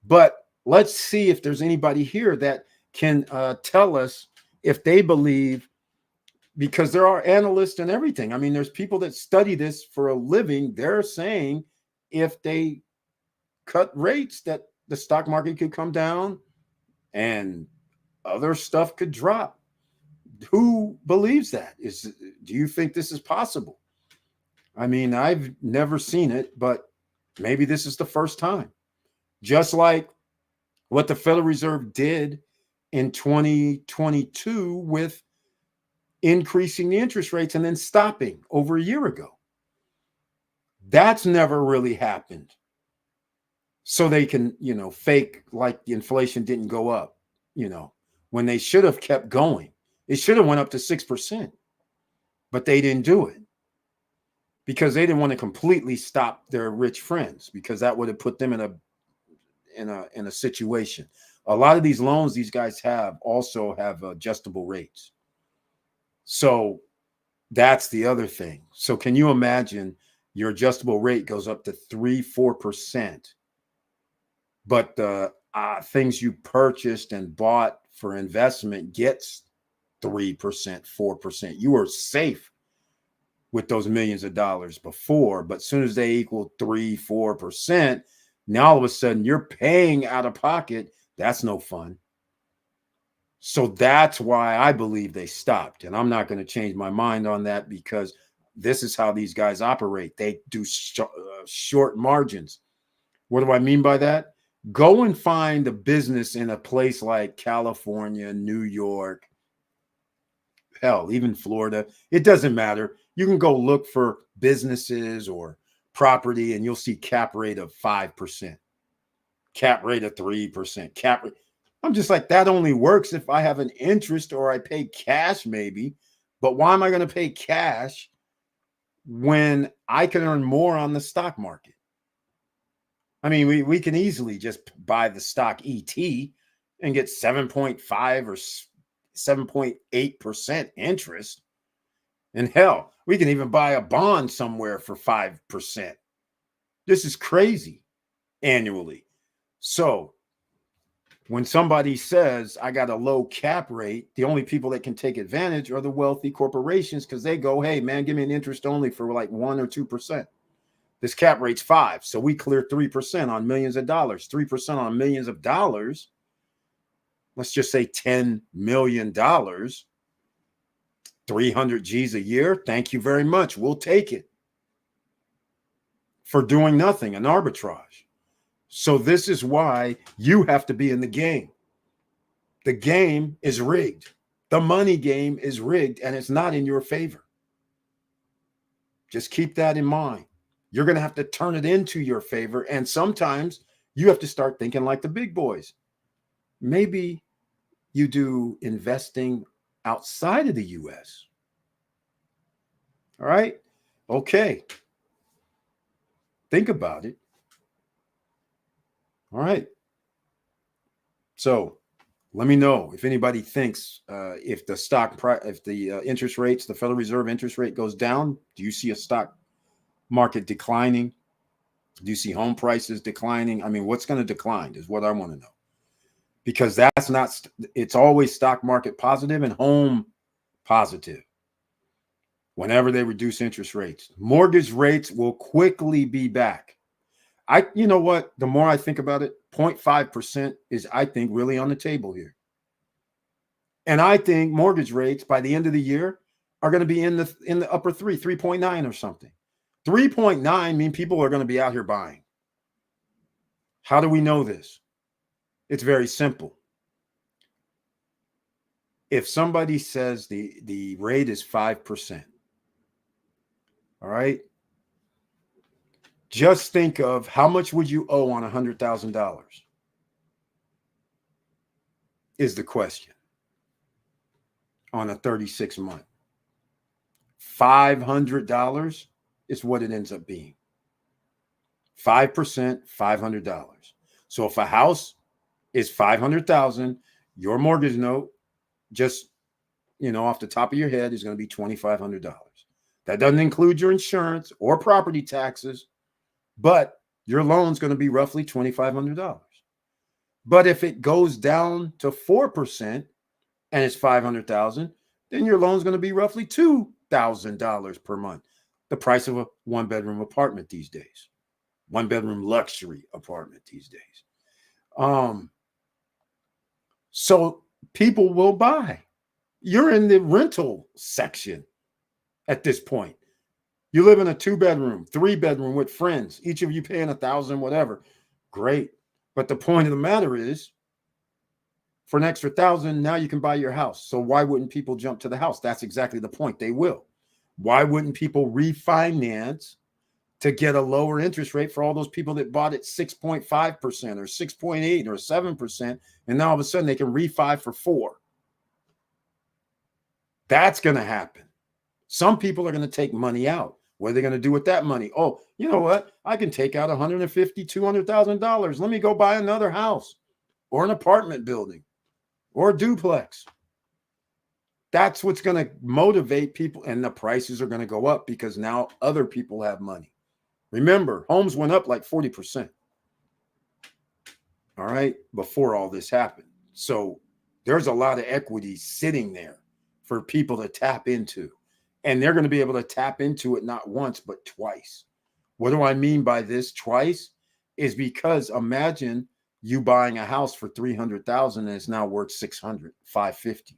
but let's see if there's anybody here that can tell us if they believe, because there are analysts and everything. I mean, there's people that study this for a living. They're saying if they cut rates that the stock market could come down and other stuff could drop. Who believes that? Do you think this is possible? I mean, I've never seen it, but maybe this is the first time. Just like what the Federal Reserve did in 2022 with increasing the interest rates and then stopping over a year ago. That's never really happened. So they can, fake like the inflation didn't go up, when they should have kept going. It should have went up to 6%, but they didn't do it because they didn't want to completely stop their rich friends, because that would have put them in a situation. A lot of these loans these guys also have adjustable rates. So that's the other thing. So can you imagine your adjustable rate goes up to 3-4%, but the things you purchased and bought for investment gets 3%, 4%. You were safe with those millions of dollars before, but as soon as they equal 3-4%, now all of a sudden you're paying out of pocket. That's no fun. So that's why I believe they stopped. And I'm not going to change my mind on that, because this is how these guys operate. They do short margins. What do I mean by that? Go and find a business in a place like California, New York, hell, even Florida, it doesn't matter. You can go look for businesses or property and you'll see cap rate of 5%, cap rate of 3%, cap rate. I'm just like, that only works if I have an interest or I pay cash maybe. But why am I going to pay cash when I can earn more on the stock market? I mean, we can easily just buy the stock ET and get 7.5 or 7.8% interest. And hell, we can even buy a bond somewhere for 5%. This is crazy annually. So when somebody says I got a low cap rate, the only people that can take advantage are the wealthy corporations, because they go, hey, man, give me an interest only for like 1 or 2%. This cap rate's 5%. So we clear 3% on millions of dollars, 3% on millions of dollars. Let's just say $10 million, 300 G's a year. Thank you very much. We'll take it for doing nothing, an arbitrage. So this is why you have to be in the game. The game is rigged. The money game is rigged, and it's not in your favor. Just keep that in mind. You're going to have to turn it into your favor. And sometimes you have to start thinking like the big boys. Maybe you do investing outside of the US. All right. Okay. Think about it. All right. So let me know if anybody thinks if the stock price, if the interest rates, the Federal Reserve interest rate goes down, do you see a stock market declining? Do you see home prices declining? I mean, what's going to decline is what I want to know, because that's not, it's always stock market positive and home positive whenever they reduce interest rates. Mortgage rates will quickly be back. You know what? The more I think about it, 0.5% is, I think, really on the table here. And I think mortgage rates by the end of the year are going to be in the upper 3.9 or something. 3.9 mean people are going to be out here buying. How do we know this? It's very simple. If somebody says the rate is 5%, all right, just think of how much would you owe on $100,000 is the question on a 36-month. $500 is what it ends up being. 5%, $500. So if a house is $500,000, your mortgage note, just, off the top of your head, is going to be $2,500. That doesn't include your insurance or property taxes, but your loan's going to be roughly $2,500. But if it goes down to 4% and it's $500,000, then your loan's going to be roughly $2,000 per month. The price of a one-bedroom apartment these days, one-bedroom luxury apartment these days. So people will buy. You're in the rental section at this point. You live in a 2-bedroom, 3-bedroom with friends, each of you paying $1,000, whatever. Great. But the point of the matter is, for an extra $1,000, now you can buy your house. So why wouldn't people jump to the house? That's exactly the point. They will. Why wouldn't people refinance to get a lower interest rate for all those people that bought at 6.5% or 6.8 or 7%, and now all of a sudden they can refi for 4%? That's going to happen. Some people are going to take money out. What are they going to do with that money? Oh, you know what? I can take out $150,000, $200,000. Let me go buy another house or an apartment building or a duplex. That's what's going to motivate people, and the prices are going to go up because now other people have money. Remember, homes went up like 40%. All right, before all this happened. So there's a lot of equity sitting there for people to tap into. And they're going to be able to tap into it not once, but twice. What do I mean by this twice? Is because imagine you buying a house for $300,000 and it's now worth $600,000, $550,000.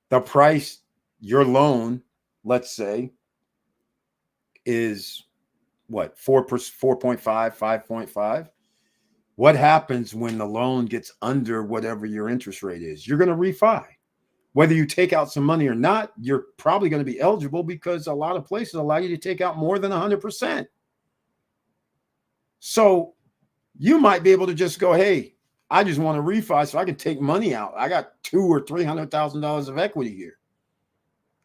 The price, your loan, let's say, is what, 4.5, 5.5? What happens when the loan gets under whatever your interest rate is? You're going to refi. Whether you take out some money or not, you're probably going to be eligible because a lot of places allow you to take out more than 100%. So you might be able to just go, hey, I just want to refi so I can take money out. I got $200,000 or $300,000 of equity here.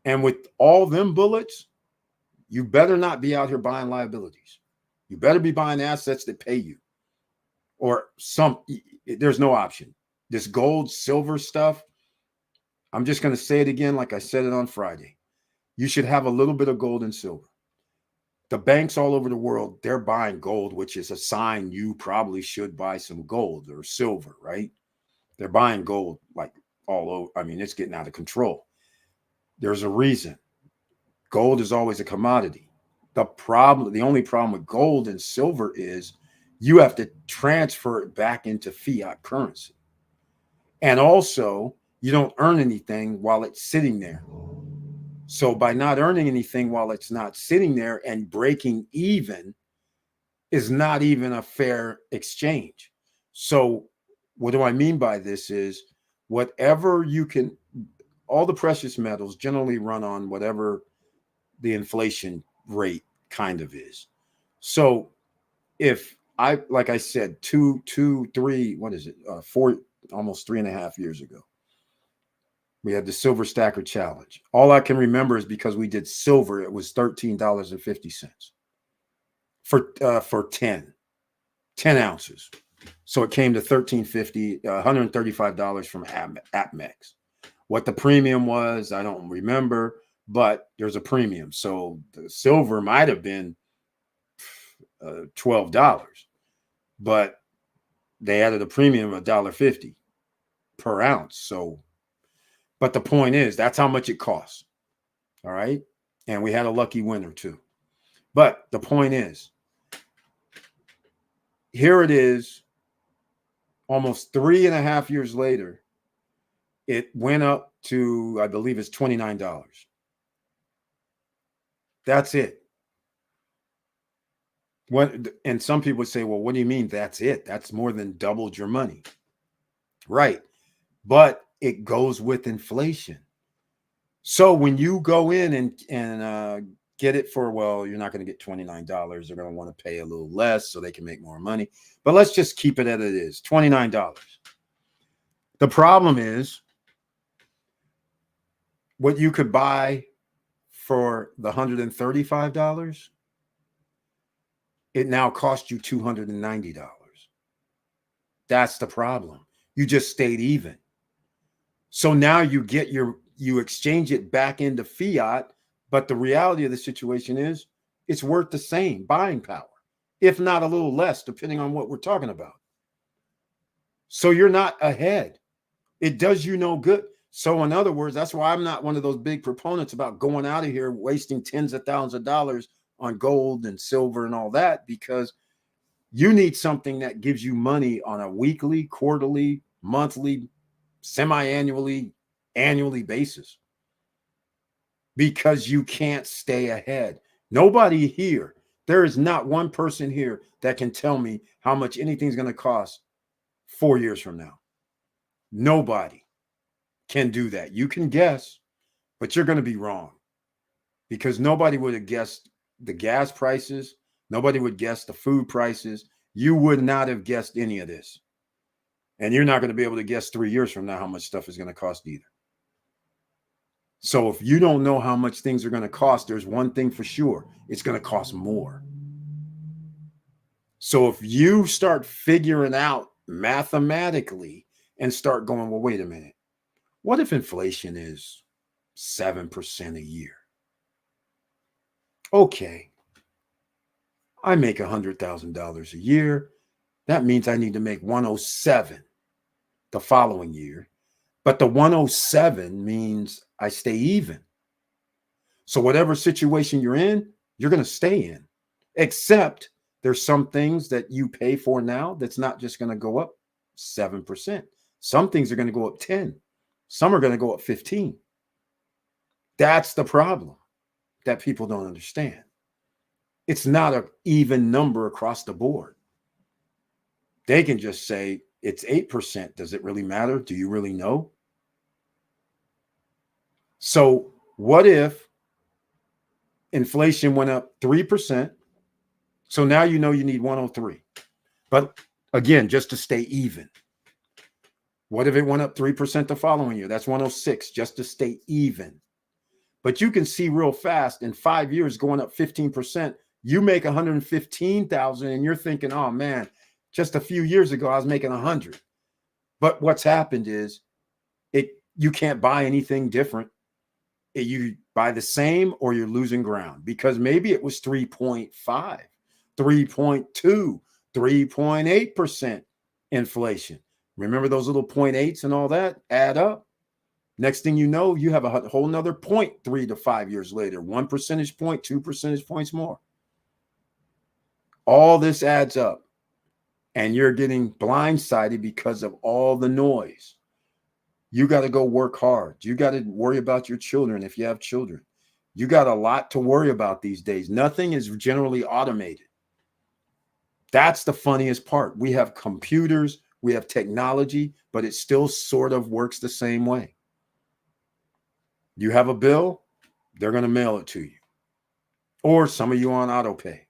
And with all them bullets, you better not be out here buying liabilities. You better be buying assets that pay you. Or there's no option. This gold, silver stuff, I'm just going to say it again like I said it on Friday. You should have a little bit of gold and silver. The banks all over the world, they're buying gold, which is a sign you probably should buy some gold or silver, right? They're buying gold like all over. I mean, it's getting out of control. There's a reason. Gold is always a commodity. The only problem with gold and silver is you have to transfer it back into fiat currency. And also, you don't earn anything while it's sitting there. So by not earning anything while it's not sitting there and breaking even is not even a fair exchange. So what do I mean by this is whatever you can, all the precious metals generally run on whatever the inflation rate kind of is. So if like I said, 4, almost 3.5 years ago, we had the Silver Stacker Challenge. All I can remember is because we did silver, it was $13.50 for 10 ounces. So it came to $13.50, $135 from APMEX. What the premium was, I don't remember, but there's a premium. So the silver might have been $12, but they added a premium of $1.50 per ounce. So, but the point is, that's how much it costs. All right. And we had a lucky winner too. But the point is, here it is, almost 3.5 years later, it went up to, I believe it's $29. That's it. And some people would say, well, what do you mean that's it? That's more than doubled your money. Right. But it goes with inflation. So when you go in and get it for, well, you're not going to get $29. They're going to want to pay a little less so they can make more money. But let's just keep it as it is, $29. The problem is what you could buy for the $135, it now costs you $290. That's the problem. You just stayed even. So now you exchange it back into fiat, but the reality of the situation is it's worth the same buying power, if not a little less, depending on what we're talking about. So you're not ahead. It does you no good. So in other words, that's why I'm not one of those big proponents about going out of here wasting tens of thousands of dollars on gold and silver and all that, because you need something that gives you money on a weekly, quarterly, monthly, semi-annually, annually basis, because you can't stay ahead. Nobody here, there is not one person here that can tell me how much anything's going to cost 4 years from now. Nobody can do that. You can guess, but you're going to be wrong, because nobody would have guessed the gas prices. Nobody would guess the food prices. You would not have guessed any of this. And you're not going to be able to guess 3 years from now how much stuff is going to cost either. So if you don't know how much things are going to cost, there's one thing for sure. It's going to cost more. So if you start figuring out mathematically and start going, well, wait a minute. What if inflation is 7% a year? Okay. I make $100,000 a year. That means I need to make 107 the following year. But the 107 means I stay even. So whatever situation you're in, you're going to stay in. Except there's some things that you pay for now that's not just going to go up 7%. Some things are going to go up 10. Some are going to go up 15. That's the problem that people don't understand. It's not an even number across the board. They can just say it's 8%. Does it really matter? Do you really know? So what if inflation went up 3%? So now you know you need 103. But again, just to stay even. What if it went up 3% the following year? That's 106 just to stay even. But you can see real fast in 5 years going up 15%. You make 115,000 and you're thinking, oh man, just a few years ago I was making 100. But what's happened is you can't buy anything different. You buy the same or you're losing ground, because maybe it was 3.5, 3.2, 3.8% inflation. Remember those little 0.8s and all that add up. Next thing you know, you have a whole nother 0.3 to 5 years later, 1 percentage point, 2 percentage points more. All this adds up and you're getting blindsided because of all the noise. You got to go work hard. You got to worry about your children if you have children. You got a lot to worry about these days. Nothing is generally automated. That's the funniest part. We have computers, we have technology, but it still sort of works the same way. You have a bill, they're going to mail it to you. Or some of you on auto pay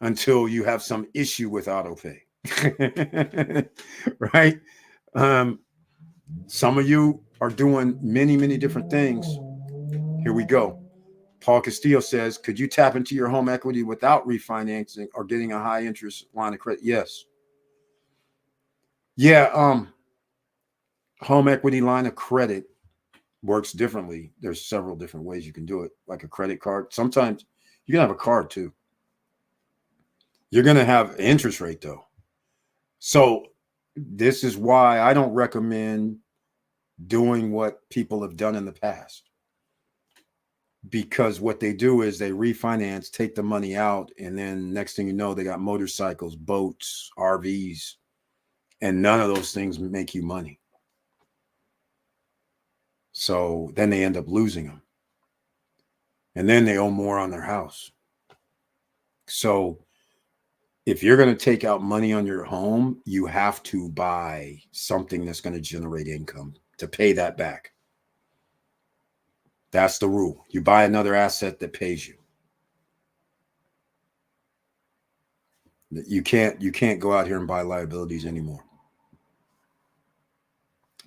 until you have some issue with auto pay. Right? Some of you are doing many, many different things. Here we go. Paul Castillo says, could you tap into your home equity without refinancing or getting a high interest line of credit? Yes. Yeah. Home equity line of credit works differently. There's several different ways you can do it, like a credit card. Sometimes you can have a card too. You're going to have an interest rate though. So this is why I don't recommend doing what people have done in the past. Because what they do is they refinance, take the money out, and then next thing you know, they got motorcycles, boats, RVs, and none of those things make you money. So then they end up losing them. And then they owe more on their house. So if you're going to take out money on your home, you have to buy something that's going to generate income to pay that back. That's the rule. You buy another asset that pays you. You can't go out here and buy liabilities anymore.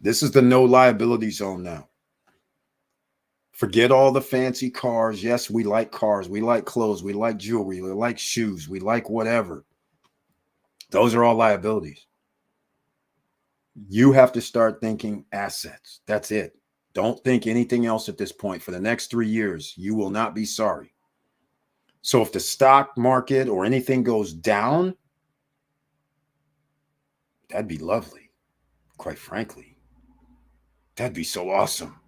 This is the no liability zone now. Forget all the fancy cars. Yes, we like cars. We like clothes. We like jewelry. We like shoes. We like whatever. Those are all liabilities. You have to start thinking assets. That's it. Don't think anything else at this point. For the next 3 years, you will not be sorry. So if the stock market or anything goes down, that'd be lovely. Quite frankly, that'd be so awesome.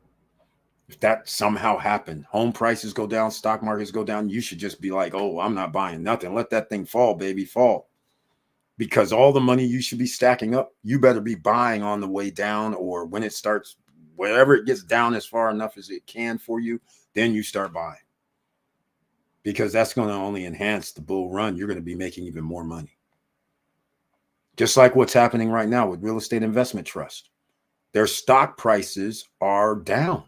If that somehow happened, home prices go down, stock markets go down, you should just be like, oh, I'm not buying nothing. Let that thing fall, baby, fall. Because all the money you should be stacking up, you better be buying on the way down, or when it starts, wherever it gets down as far enough as it can for you, then you start buying. Because that's going to only enhance the bull run. You're going to be making even more money. Just like what's happening right now with real estate investment trust. Their stock prices are down,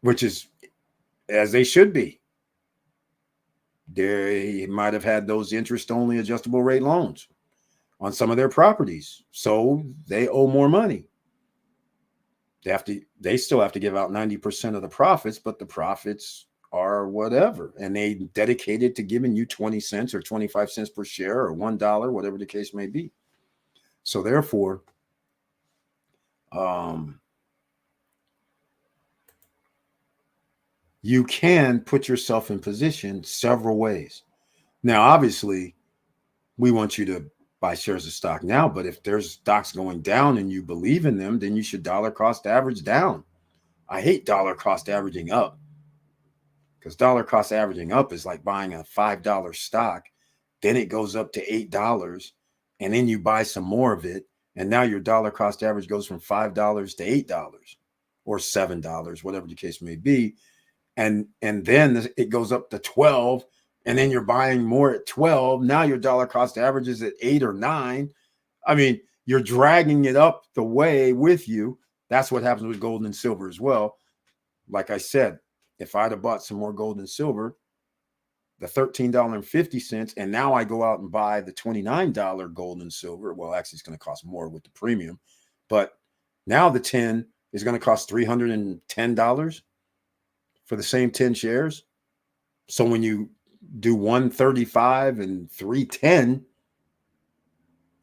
which is as they should be. They might have had those interest-only adjustable rate loans on some of their properties, so they owe more money. They still have to give out 90% of the profits, but the profits are whatever, and they dedicated to giving you 20 cents or 25 cents per share or $1, whatever the case may be. So therefore, you can put yourself in position several ways. Now, obviously, we want you to buy shares of stock now, but if there's stocks going down and you believe in them, then you should dollar cost average down. I hate dollar cost averaging up, because dollar cost averaging up is like buying a $5 stock, then it goes up to $8, and then you buy some more of it, and now your dollar cost average goes from $5 to $8 or $7, whatever the case may be. And then it goes up to 12, and then you're buying more at 12. Now your dollar cost average is at 8 or 9. I mean, you're dragging it up the way with you, That's what happens with gold and silver as well. Like I said, if I'd have bought some more gold and silver, the $13.50, and now I go out and buy the $29 gold and silver. Well, actually, it's going to cost more with the premium, but now the 10 is going to cost $310 for the same 10 shares. So when you do 135 and 310,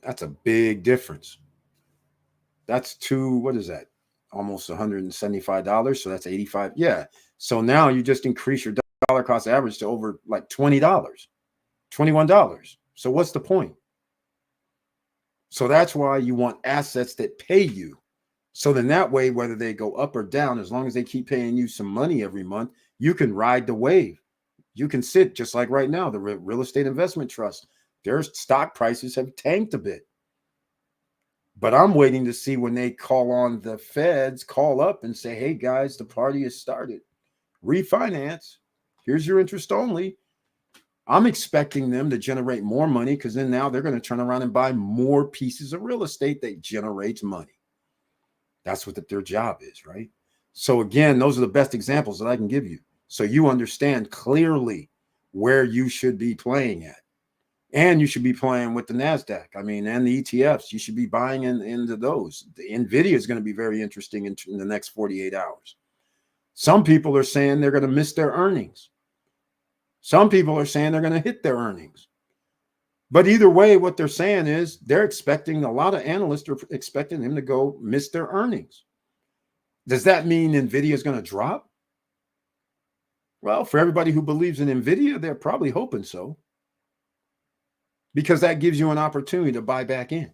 that's a big difference. That's what is that? Almost $175. So that's 85. Yeah. So now you just increase your dollar cost average to over like $20, $21. So what's the point? So that's why you want assets that pay you. So then that way, whether they go up or down, as long as they keep paying you some money every month, you can ride the wave. You can sit just like right now, the real estate investment trust, their stock prices have tanked a bit. But I'm waiting to see when they call on the feds, call up and say, hey, guys, the party has started. Refinance. Here's your interest only. I'm expecting them to generate more money because then now they're going to turn around and buy more pieces of real estate that generates money. That's what their job is, right? So again, those are the best examples that I can give you. So you understand clearly where you should be playing at. And you should be playing with the NASDAQ. I mean, and the ETFs. You should be buying into those. The NVIDIA is going to be very interesting in the next 48 hours. Some people are saying they're going to miss their earnings. Some people are saying they're going to hit their earnings. But either way, what they're saying is they're expecting, a lot of analysts are expecting them to go miss their earnings. Does that mean NVIDIA is going to drop? Well, for everybody who believes in NVIDIA, they're probably hoping so. Because that gives you an opportunity to buy back in.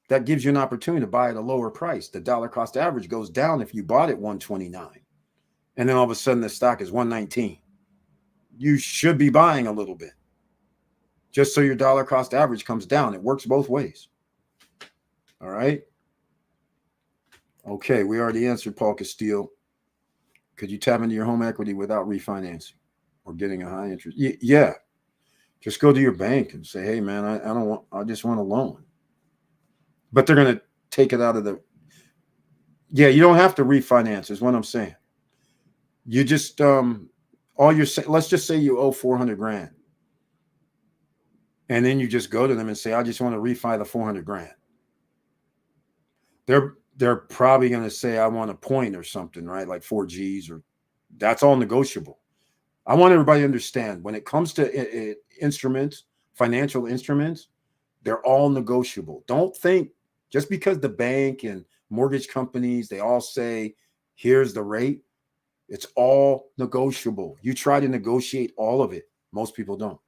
That gives you an opportunity to buy at a lower price. The dollar cost average goes down if you bought at 129. And then all of a sudden the stock is 119. You should be buying a little bit. Just so your dollar cost average comes down. It works both ways. All right. Okay, we already answered Paul Castillo. Could you tap into your home equity without refinancing or getting a high interest? Yeah. Just go to your bank and say, hey, man, I just want a loan. But they're going to take it out of yeah, you don't have to refinance is what I'm saying. You just, let's just say you owe 400 grand. And then you just go to them and say, I just want to refi the 400 grand. They're probably going to say, I want a point or something, right? Like 4Gs, or that's all negotiable. I want everybody to understand when it comes to instruments, financial instruments, they're all negotiable. Don't think just because the bank and mortgage companies, they all say, here's the rate. It's all negotiable. You try to negotiate all of it. Most people don't.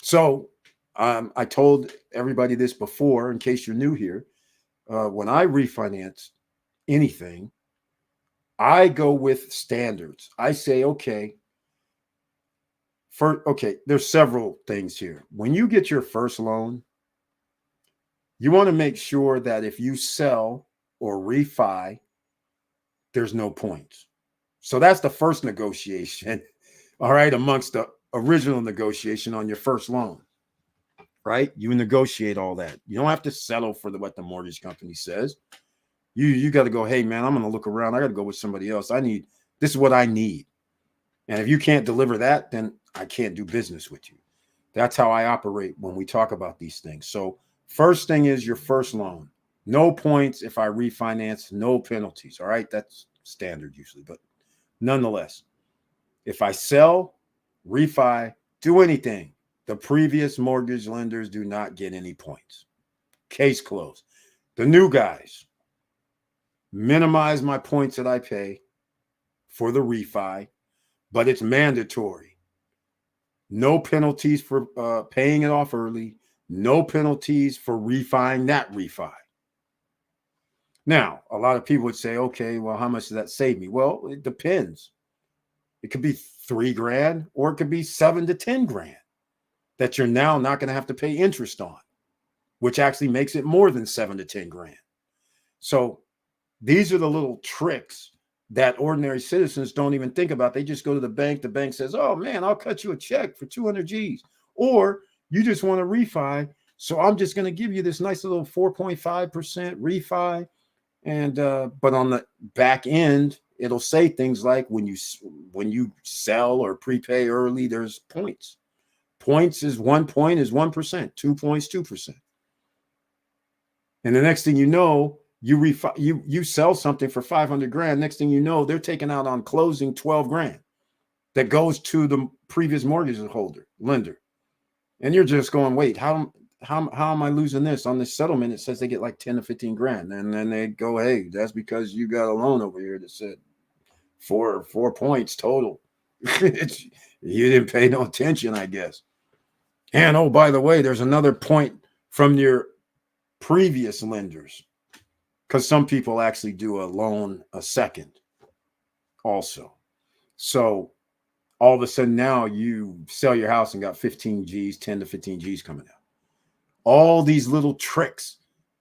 So I told everybody this before, in case you're new here. When I refinance anything, I go with standards. I say, okay, there's several things here. When you get your first loan, you want to make sure that if you sell or refi, there's no points. So that's the first negotiation, all right, amongst the original negotiation on your first loan, right? You negotiate all that. You don't have to settle for what the mortgage company says. You got to go, hey, man, I'm going to look around. I got to go with somebody else. This is what I need. And if you can't deliver that, then I can't do business with you. That's how I operate when we talk about these things. So first thing is your first loan. No points if I refinance, no penalties. All right. That's standard usually. But nonetheless, if I sell, refi, do anything, the previous mortgage lenders do not get any points. Case closed. The new guys, minimize my points that I pay for the refi, but it's mandatory. No penalties for paying it off early. No penalties for refining that refi. Now, a lot of people would say, okay, well, how much does that save me? Well, it depends. It could be $3,000 or it could be $7 to $10,000 that you're now not going to have to pay interest on, which actually makes it more than $7 to $10,000. So these are the little tricks that ordinary citizens don't even think about. They just go to the bank. The bank says, oh, man, I'll cut you a check for 200 Gs. Or you just want to refi. So I'm just going to give you this nice little 4.5% refi. And but on the back end, it'll say things like when you sell or prepay early, there's points. Points is 1 point is 1%, 2 points 2%. And the next thing you know, you sell something for 500 grand. Next thing you know, they're taking out on closing 12 grand that goes to the previous mortgage holder, lender. And you're just going, wait, how am I losing this? On this settlement, it says they get like 10 to 15 grand. And then they go, hey, that's because you got a loan over here that said 4 points total. You didn't pay no attention, I guess. And oh, by the way, there's another point from your previous lenders, because some people actually do a loan a second also. So all of a sudden now you sell your house and got 15 G's, 10 to 15 G's coming out. All these little tricks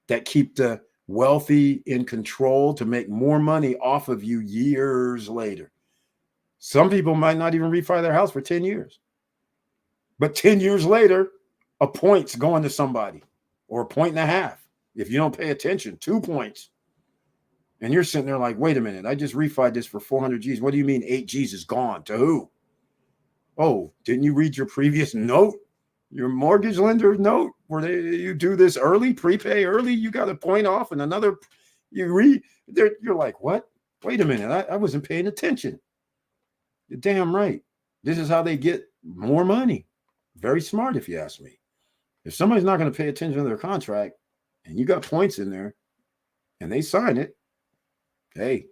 that keep the wealthy in control to make more money off of you years later. Some people might not even refi their house for 10 years. But 10 years later, a point's going to somebody, or 1.5. If you don't pay attention, 2 points. And you're sitting there like, wait a minute, I just refied this for 400 G's. What do you mean 8 G's is gone? To who? Oh, didn't you read your previous note? Your mortgage lender note where you do this early, prepay early, you got a point off, and another you're like, what? Wait a minute, I wasn't paying attention. You're damn right. This is how they get more money. Very smart, if you ask me. If somebody's not going to pay attention to their contract and you got points in there and they sign it, hey,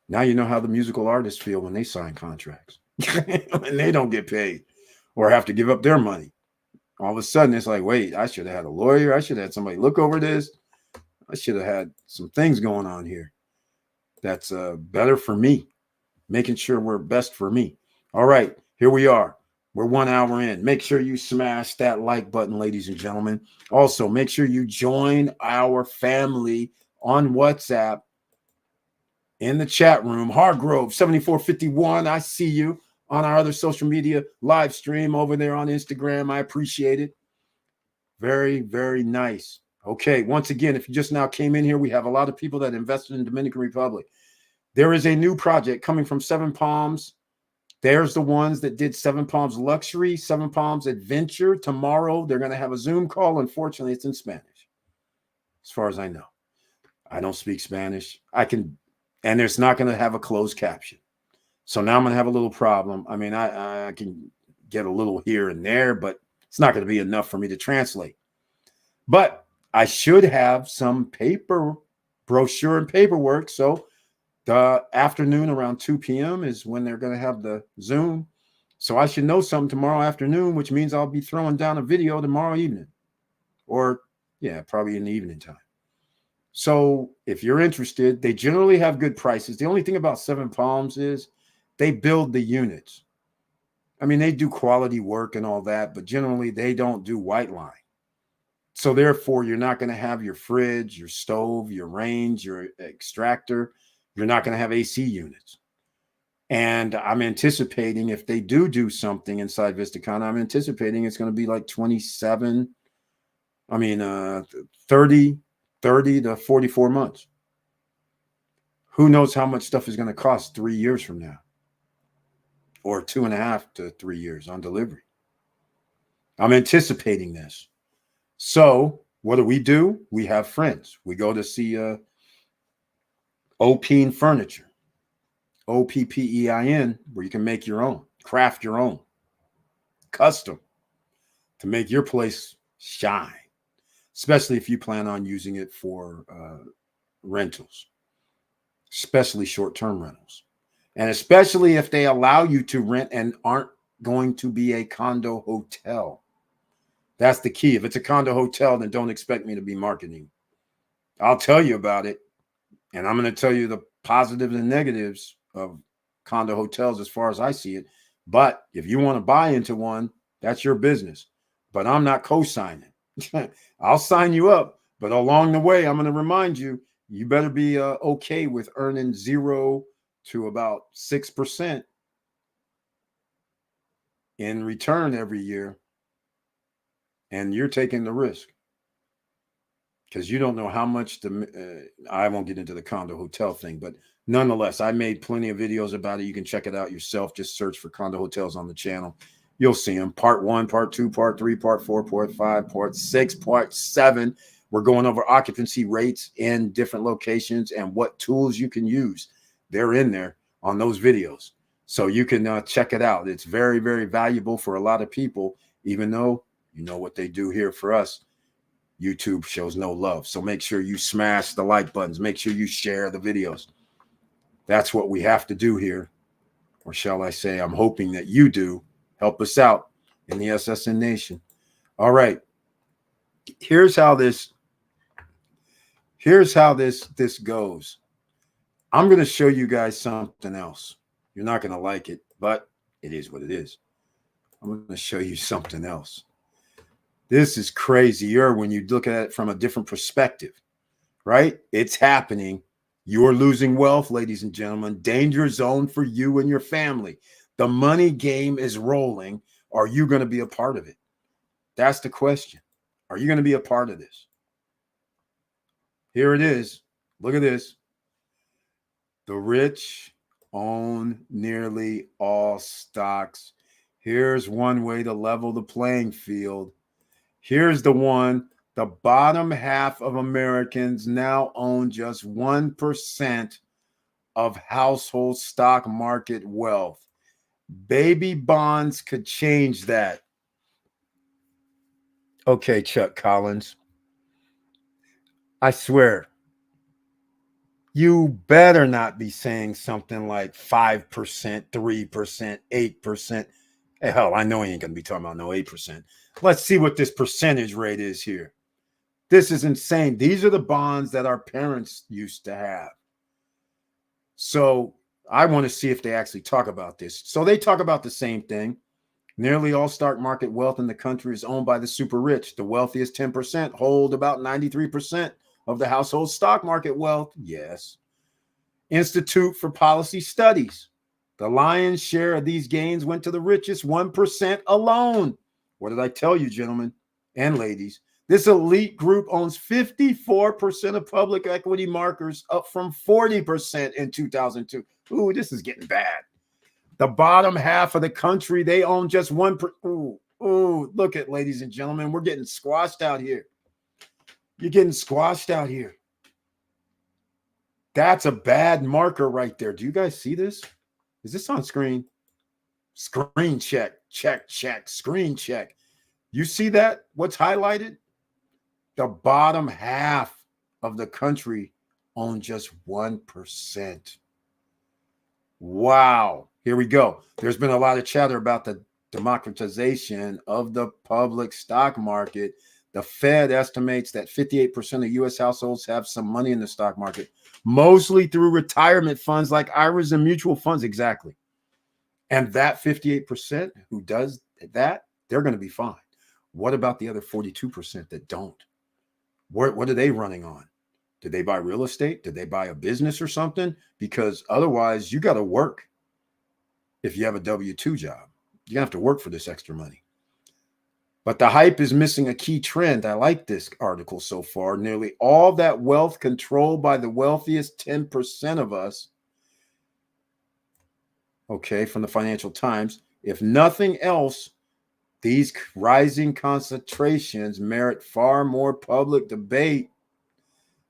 now you know how the musical artists feel when they sign contracts and they don't get paid or have to give up their money. All of a sudden, it's like, wait, I should have had a lawyer. I should have had somebody look over this. I should have had some things going on here that's better for me, making sure we're best for me. All right, here we are. We're 1 hour in. Make sure you smash that like button, ladies and gentlemen. Also, make sure you join our family on WhatsApp in the chat room. Hargrove 7451. I see you on our other social media live stream over there on Instagram. I appreciate it. Very, very nice. Okay, once again, if you just now came in here, we have a lot of people that invested in Dominican Republic. There is a new project coming from Seven Palms. There's the ones that did Seven Palms Luxury, Seven Palms Adventure. Tomorrow, they're going to have a Zoom call. Unfortunately, it's in Spanish, as far as I know. I don't speak Spanish. And it's not going to have a closed caption. So now I'm going to have a little problem. I mean, I can get a little here and there, but it's not going to be enough for me to translate. But I should have some paper brochure and paperwork. So the afternoon around 2 p.m. is when they're going to have the Zoom. So I should know something tomorrow afternoon, which means I'll be throwing down a video tomorrow evening. Or, yeah, probably in the evening time. So if you're interested, they generally have good prices. The only thing about Seven Palms is they build the units. I mean, they do quality work and all that, but generally they don't do white line. So therefore, you're not going to have your fridge, your stove, your range, your extractor. You're not going to have AC units. And I'm anticipating if they do something inside Vistacon, I'm anticipating it's going to be like 30 to 44 months. Who knows how much stuff is going to cost 3 years from now, or 2.5 to 3 years on delivery. I'm anticipating this. So what do? We have friends. We go to see Oppein Furniture, Oppein, where you can make your own, craft your own, custom, to make your place shine, especially if you plan on using it for rentals, especially short-term rentals, and especially if they allow you to rent and aren't going to be a condo hotel. That's the key. If it's a condo hotel, then don't expect me to be marketing. I'll tell you about it, and I'm going to tell you the positives and negatives of condo hotels as far as I see it. But if you want to buy into one, that's your business. But I'm not co-signing. I'll sign you up, but along the way, I'm going to remind you, you better be okay with earning 0 to about 6% in return every year. And you're taking the risk. because you don't know how much I won't get into the condo hotel thing, but nonetheless, I made plenty of videos about it. You can check it out yourself. Just search for condo hotels on the channel. You'll see them. Part 1, part 2, part 3, part 4, part 5, part 6, part 7. We're going over occupancy rates in different locations and what tools you can use. They're in there on those videos. So you can check it out. It's very, very valuable for a lot of people, even though you know what they do here for us. YouTube shows no love. So make sure you smash the like buttons. Make sure you share the videos. That's what we have to do here. Or shall I say, I'm hoping that you do. Help us out in the SSN Nation. All right. Here's how this goes. I'm going to show you guys something else. You're not going to like it, but it is what it is. I'm going to show you something else. This is crazier when you look at it from a different perspective, right? It's happening. You're losing wealth, ladies and gentlemen. Danger zone for you and your family. The money game is rolling. Are you going to be a part of it? That's the question. Are you going to be a part of this? Here it is. Look at this. The rich own nearly all stocks. Here's one way to level the playing field. Here's the one. The bottom half of Americans now own just 1% of household stock market wealth. Baby bonds could change that. Okay, Chuck Collins. I swear, you better not be saying something like 5%, 3%, 8%. Hell, I know he ain't going to be talking about no 8%. Let's see what this percentage rate is here. This is insane. These are the bonds that our parents used to have. So I want to see if they actually talk about this. So they talk about the same thing. Nearly all stock market wealth in the country is owned by the super rich. The wealthiest 10% hold about 93% of the household stock market wealth. Yes. Institute for Policy Studies. The lion's share of these gains went to the richest 1% alone. What did I tell you, gentlemen and ladies? This elite group owns 54% of public equity markets, up from 40% in 2002. Ooh, this is getting bad. The bottom half of the country, they own just 1%. Ooh, look at, ladies and gentlemen, we're getting squashed out here. You're getting squashed out here. That's a bad marker right there. Do you guys see this? Is this on screen? Screen check, screen check. You see that? What's highlighted? The bottom half of the country own just 1%. Wow. Here we go. There's been a lot of chatter about the democratization of the public stock market. The Fed estimates that 58% of U.S. households have some money in the stock market, mostly through retirement funds like IRAs and mutual funds. Exactly. And that 58% who does that, they're going to be fine. What about the other 42% that don't? What are they running on? Did they buy real estate? Did they buy a business or something? Because otherwise, you got to work. If you have a W-2 job, you're going to have to work for this extra money. But the hype is missing a key trend. I like this article so far. Nearly all that wealth controlled by the wealthiest 10% of us. Okay, from the Financial Times. If nothing else, these rising concentrations merit far more public debate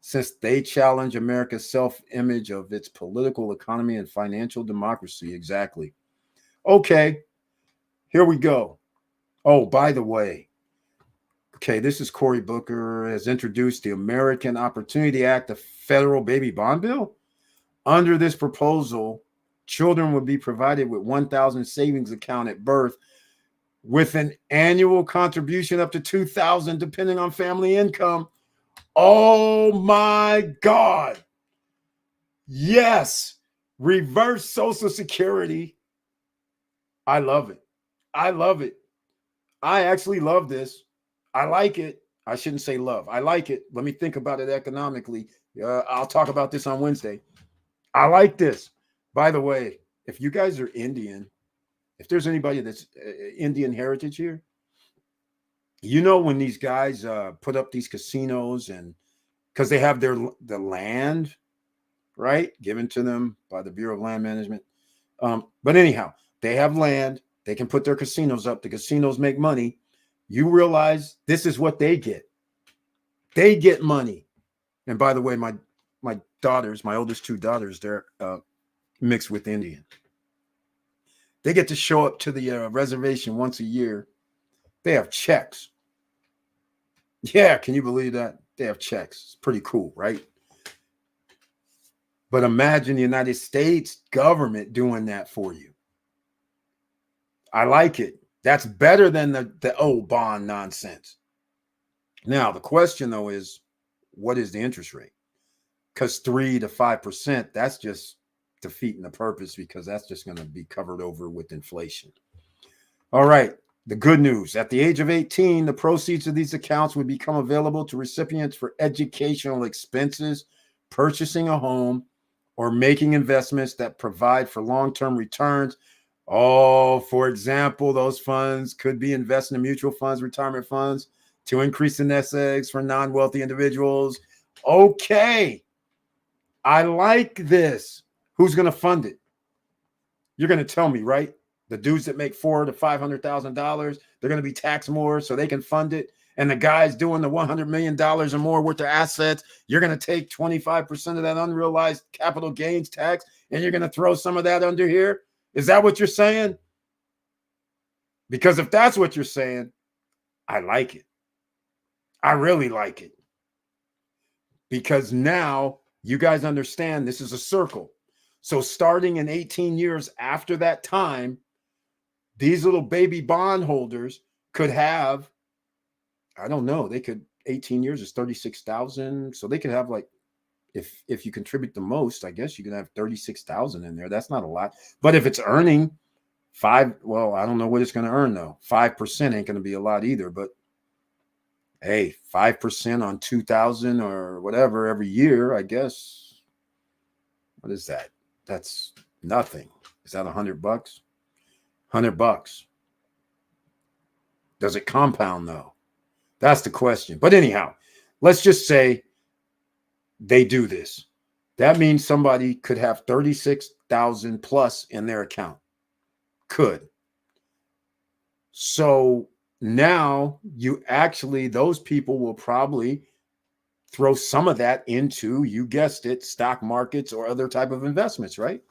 since they challenge America's self-image of its political economy and financial democracy. Exactly. Okay, here we go. Oh, by the way, okay, this is Cory Booker has introduced the American Opportunity Act, the federal baby bond bill. Under this proposal, children would be provided with 1,000 savings account at birth with an annual contribution up to $2,000 depending on family income. Oh my God. Yes. Reverse Social Security. I love it. I love it. I actually love this. I like it. I shouldn't say love. I like it. Let me think about it economically. I'll talk about this on Wednesday. I like this. By the way, if you guys are Indian, if there's anybody that's Indian heritage here, you know when these guys put up these casinos and because they have the land, right, given to them by the Bureau of Land Management. But anyhow, they have land. They can put their casinos up. The casinos make money. You realize this is what they get. They get money. And by the way, my daughters, my oldest two daughters, they're mixed with Indian. They get to show up to the reservation once a year. They have checks. Yeah, can you believe that? They have checks. It's pretty cool, right? But imagine the United States government doing that for you. I like it. That's better than the old bond nonsense. Now, the question, though, is what is the interest rate? Because 3 to 5%, that's just defeating the purpose, because that's just going to be covered over with inflation. All right. The good news, at the age of 18, the proceeds of these accounts would become available to recipients for educational expenses, purchasing a home, or making investments that provide for long-term returns. Oh, for example, those funds could be invested in mutual funds, retirement funds, to increase the nest eggs for non-wealthy individuals. Okay, I like this. Who's going to fund it? You're going to tell me, right? The dudes that make $400,000 to $500,000, they're going to be taxed more so they can fund it. And the guys doing the $100 million or more worth of assets, you're going to take 25% of that unrealized capital gains tax, and you're going to throw some of that under here. Is that what you're saying? Because if that's what you're saying, I like it. I really like it. Because now you guys understand this is a circle. So starting in 18 years after that time, these little baby bondholders could have, I don't know, they could, 18 years is 36,000. So they could have, like, if you contribute the most, I guess you can have 36,000 in there. That's not a lot. But if it's earning well, I don't know what it's going to earn, though. 5% ain't going to be a lot either. But hey, 5% on 2,000 or whatever every year, I guess. What is that? That's nothing. Is that $100? $100. Does it compound, though? That's the question. But anyhow, let's just say they do this. That means somebody could have 36,000 plus in their account. Could. So now those people will probably throw some of that into, you guessed it, stock markets or other type of investments, right?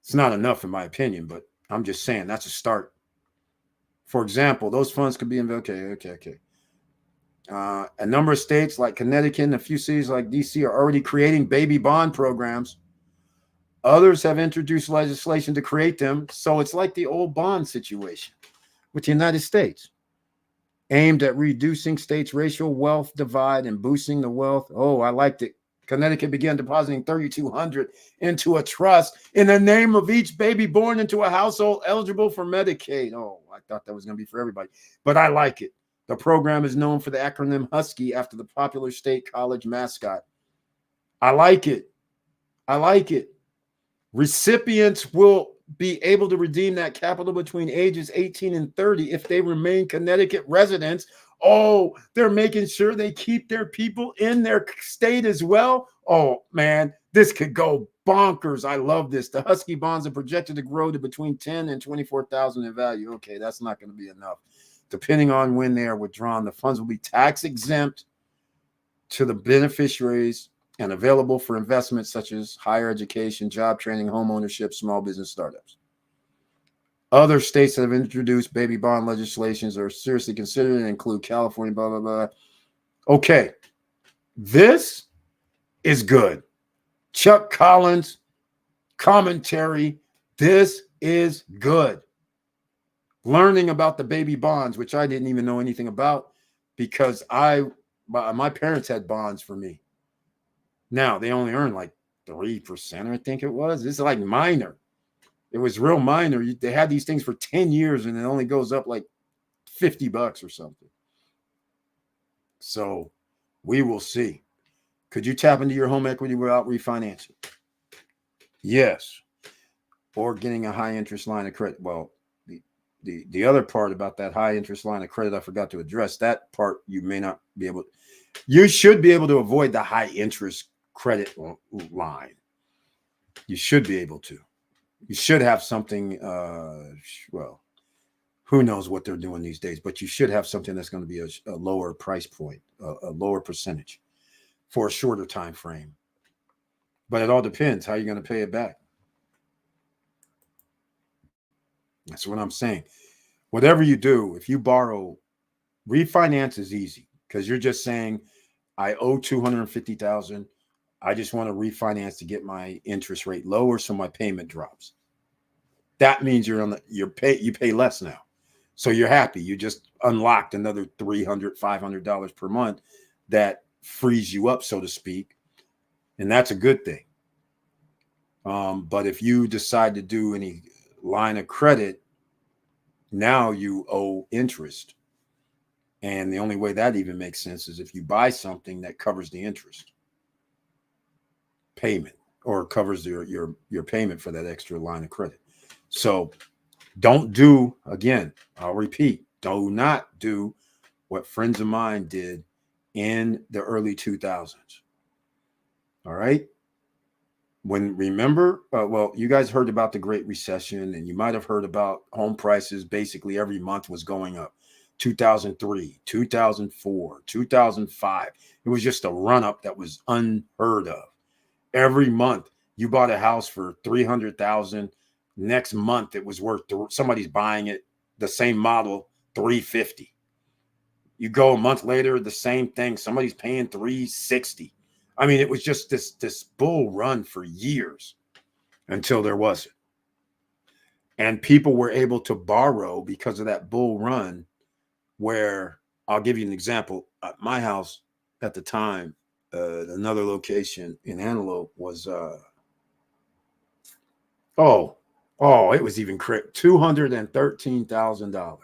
It's not enough in my opinion, but I'm just saying that's a start. For example, those funds could be in, okay. A number of states like Connecticut and a few cities like DC are already creating baby bond programs. Others have introduced legislation to create them. So it's like the old bond situation with the United States, aimed at reducing states' racial wealth divide and boosting the wealth. Oh, I liked it. Connecticut began depositing $3,200 into a trust in the name of each baby born into a household eligible for Medicaid. Oh, I thought that was going to be for everybody, but I like it. The program is known for the acronym Husky after the popular state college mascot. I like it. I like it. Recipients will be able to redeem that capital between ages 18 and 30 if they remain Connecticut residents. Oh, they're making sure they keep their people in their state as well. Oh, man, this could go bonkers. I love this. The Husky bonds are projected to grow to between 10 and 24,000 in value. Okay, that's not going to be enough. Depending on when they are withdrawn, the funds will be tax exempt to the beneficiaries and available for investments such as higher education, job training, home ownership, small business startups. Other states that have introduced baby bond legislations are seriously considered and include California, blah, blah, blah. Okay, this is good. Chuck Collins commentary. This is good. Learning about the baby bonds, which I didn't even know anything about because my parents had bonds for me. Now, they only earn like 3%, I think it was. It's like minor. It was real minor. They had these things for 10 years, and it only goes up like $50 or something. So we will see. Could you tap into your home equity without refinancing? Yes. Or getting a high interest line of credit. Well, the other part about that high interest line of credit, I forgot to address that part. You may not be able. You should be able to avoid the high interest credit line. You should be able to. You should have something. Well, who knows what they're doing these days, but you should have something that's going to be a lower price point, a lower percentage for a shorter time frame. But it all depends how you're going to pay it back. That's what I'm saying. Whatever you do, if you borrow, refinance is easy because you're just saying, I owe 250,000. I just want to refinance to get my interest rate lower so my payment drops. That means you pay less now. So you're happy. You just unlocked another $300, $500 per month that frees you up, so to speak. And that's a good thing. But if you decide to do any line of credit, now you owe interest. And the only way that even makes sense is if you buy something that covers the interest payment or covers your payment for that extra line of credit. So don't do, again, I'll repeat, do not do what friends of mine did in the early 2000s. All right. Remember, you guys heard about the Great Recession, and you might have heard about home prices basically every month was going up. 2003, 2004, 2005. It was just a run up that was unheard of. Every month you bought a house for 300,000. Next month it was worth, somebody's buying it, the same model, 350. You go a month later, the same thing. Somebody's paying 360. I mean, it was just this bull run for years until there wasn't. And people were able to borrow because of that bull run, where I'll give you an example. My house at the time, another location in Antelope was, it was even $213,000.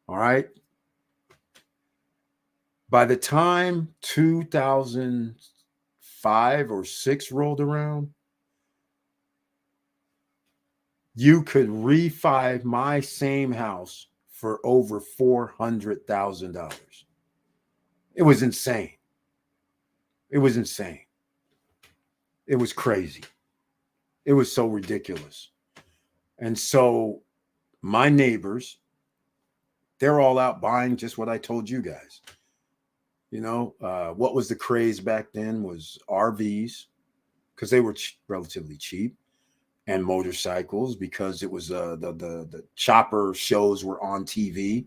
All right. By the time 2005 or 6 rolled around, you could refi my same house for over $400,000. It was insane. It was insane. It was crazy. It was so ridiculous. And so my neighbors, they're all out buying just what I told you guys. You know, what was the craze back then was RVs, because they were relatively cheap, and motorcycles, because it was the chopper shows were on TV.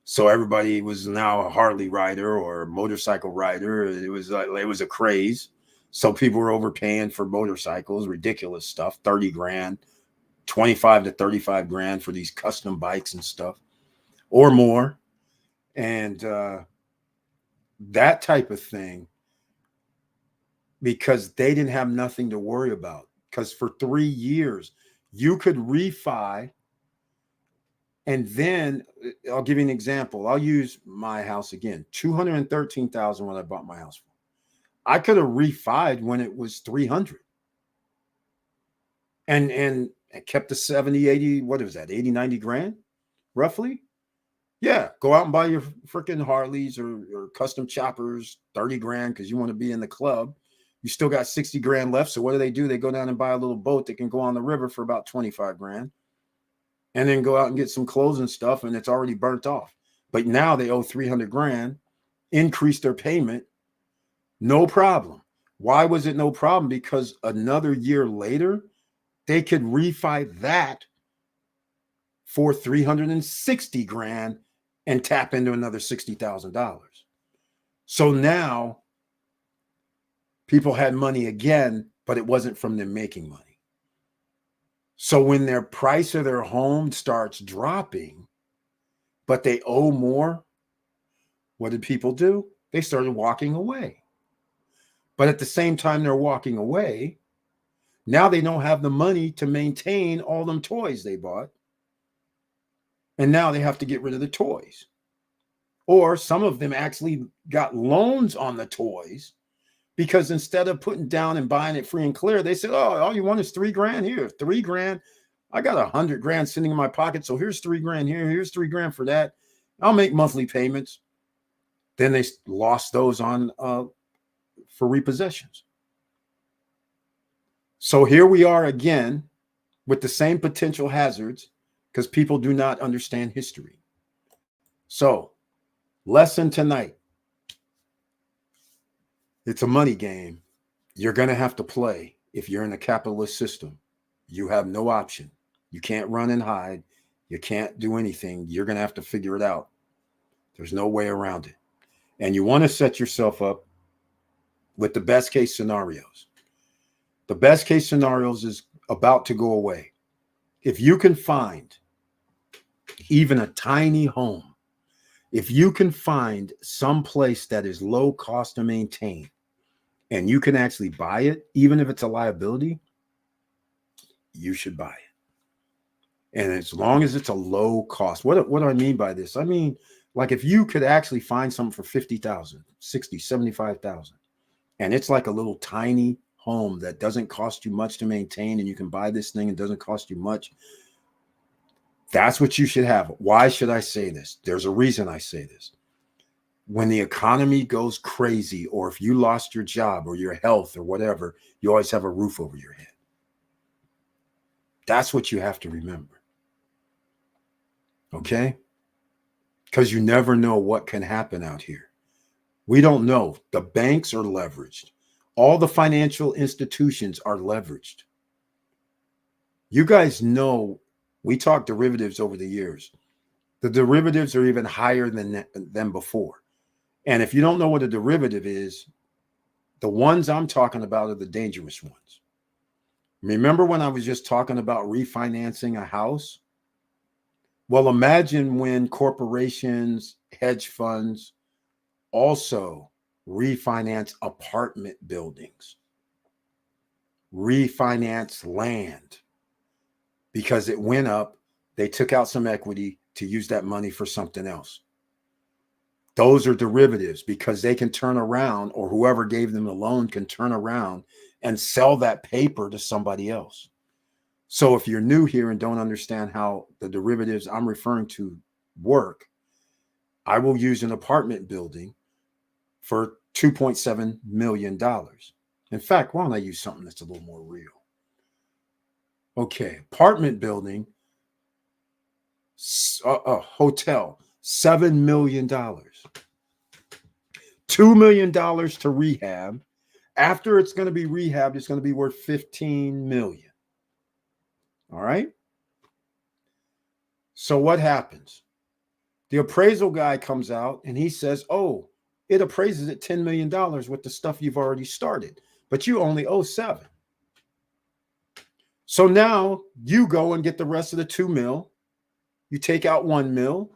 So everybody was now a Harley rider or a motorcycle rider. It was a craze. So people were overpaying for motorcycles, ridiculous stuff, 30 grand, 25 to 35 grand for these custom bikes and stuff, or more. And that type of thing, because they didn't have nothing to worry about. Because for 3 years, you could refi. And then I'll give you an example. I'll use my house again. $213,000 when I bought my house. I could have refied when it was 300. And kept the 70, 80, what was that, 80, 90 grand, roughly? Yeah, go out and buy your freaking Harleys or custom choppers, 30 grand, because you want to be in the club. You still got 60 grand left. So what do? They go down and buy a little boat that can go on the river for about 25 grand. And then go out and get some clothes and stuff, and it's already burnt off. But now they owe 300 grand, increase their payment, no problem. Why was it no problem? Because another year later, they could refi that for 360 grand and tap into another $60,000. So now people had money again, but it wasn't from them making money. So when their price of their home starts dropping, but they owe more, what did people do? They started walking away. But at the same time they're walking away, now they don't have the money to maintain all them toys they bought. And now they have to get rid of the toys. Or some of them actually got loans on the toys, because instead of putting down and buying it free and clear, they said, oh, all you want is 3 grand here, 3 grand. I got 100 grand sitting in my pocket. So here's 3 grand here. Here's 3 grand for that. I'll make monthly payments. Then they lost those on for repossessions. So here we are again with the same potential hazards because people do not understand history. So, lesson tonight. It's a money game. You're going to have to play. If you're in a capitalist system, you have no option. You can't run and hide. You can't do anything. You're going to have to figure it out. There's no way around it. And you want to set yourself up with the best case scenarios. The best case scenarios is about to go away. If you can find even a tiny home, if you can find some place that is low cost to maintain and you can actually buy it, even if it's a liability, you should buy it. And as long as it's a low cost, what do I mean by this? I mean, like if you could actually find something for 50,000, 60, 75,000, and it's like a little tiny home that doesn't cost you much to maintain and you can buy this thing and doesn't cost you much. That's what you should have. Why should I say this? There's a reason I say this. When the economy goes crazy, or if you lost your job or your health or whatever, you always have a roof over your head. That's what you have to remember. Okay? Because you never know what can happen out here. We don't know. The banks are leveraged. All the financial institutions are leveraged. You guys know, we talked derivatives over the years. The derivatives are even higher than before. And if you don't know what a derivative is, the ones I'm talking about are the dangerous ones. Remember when I was just talking about refinancing a house? Well, imagine when corporations, hedge funds also refinance apartment buildings, refinance land because it went up. They took out some equity to use that money for something else. Those are derivatives because they can turn around, or whoever gave them the loan can turn around and sell that paper to somebody else. So if you're new here and don't understand how the derivatives I'm referring to work, I will use an apartment building for $2.7 million. In fact, why don't I use something that's a little more real? Okay, apartment building, a hotel, $7 million. $2 million to rehab. After it's going to be rehabbed, it's going to be worth $15 million. All right? So what happens? The appraisal guy comes out and he says, oh, it appraises at $10 million with the stuff you've already started, but you only owe 7. So now you go and get the rest of the 2 mil. You take out 1 mil,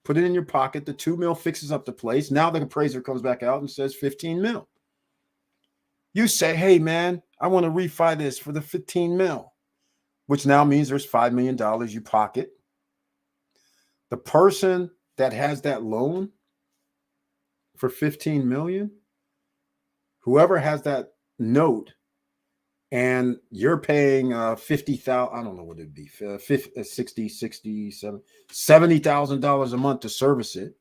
put it in your pocket. The 2 mil fixes up the place. Now the appraiser comes back out and says 15 mil. You say, hey, man, I want to refi this for the 15 mil, which now means there's $5 million you pocket. The person that has that loan for 15 million, whoever has that note, and you're paying 50,000, I don't know what it'd be, 50, 60, 67, $70,000 a month to service it.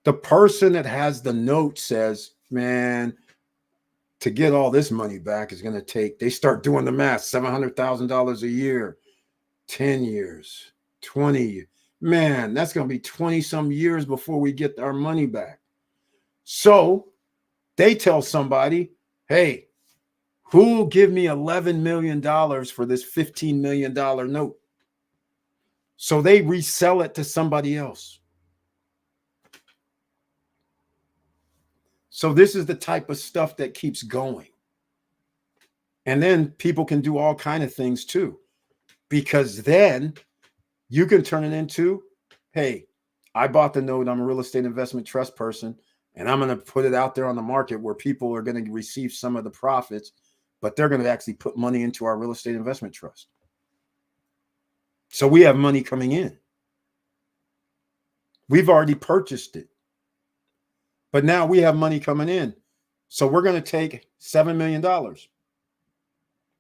The person that has the note says, man, to get all this money back is going to take, they start doing the math, $700,000 a year, 10 years, 20. Man, that's going to be 20 some years before we get our money back. So they tell somebody, hey, who will give me $11 million for this $15 million note? So they resell it to somebody else. So this is the type of stuff that keeps going. And then people can do all kinds of things too, because then you can turn it into, hey, I bought the note. I'm a real estate investment trust person, and I'm going to put it out there on the market where people are going to receive some of the profits, but they're going to actually put money into our real estate investment trust. So we have money coming in. We've already purchased it, but now we have money coming in. So we're going to take $7 million,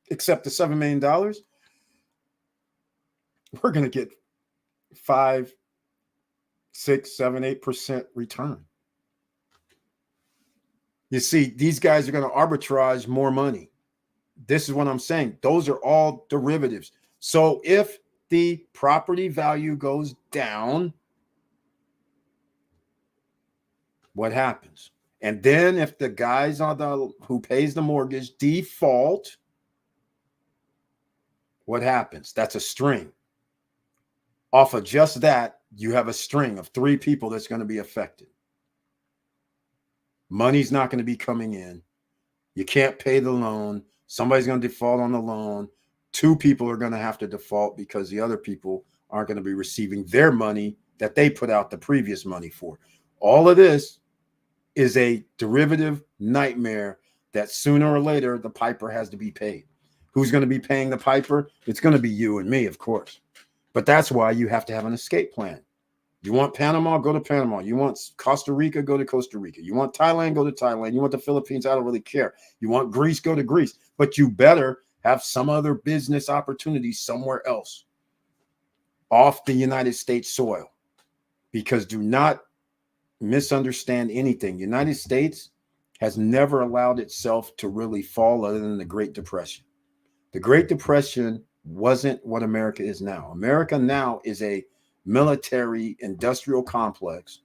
accept the $7 million, we're going to get 5, 6, 7, 8% return. You see, these guys are going to arbitrage more money. This is what I'm saying. Those are all derivatives. So if the property value goes down, what happens? And then if the guys who pays the mortgage default, what happens? That's a string. Off of just that, you have a string of 3 people that's going to be affected. Money's not going to be coming in. You can't pay the loan. Somebody's going to default on the loan. 2 people are going to have to default because the other people aren't going to be receiving their money that they put out the previous money for. All of this is a derivative nightmare that sooner or later the piper has to be paid. Who's going to be paying the piper? It's going to be you and me, of course. But that's why you have to have an escape plan. You want Panama, go to Panama. You want Costa Rica, go to Costa Rica. You want Thailand, go to Thailand. You want the Philippines, I don't really care. You want Greece, go to Greece. But you better have some other business opportunity somewhere else off the United States soil. Because do not misunderstand anything. The United States has never allowed itself to really fall other than the Great Depression. The Great Depression wasn't what America is now. America now is a military industrial complex.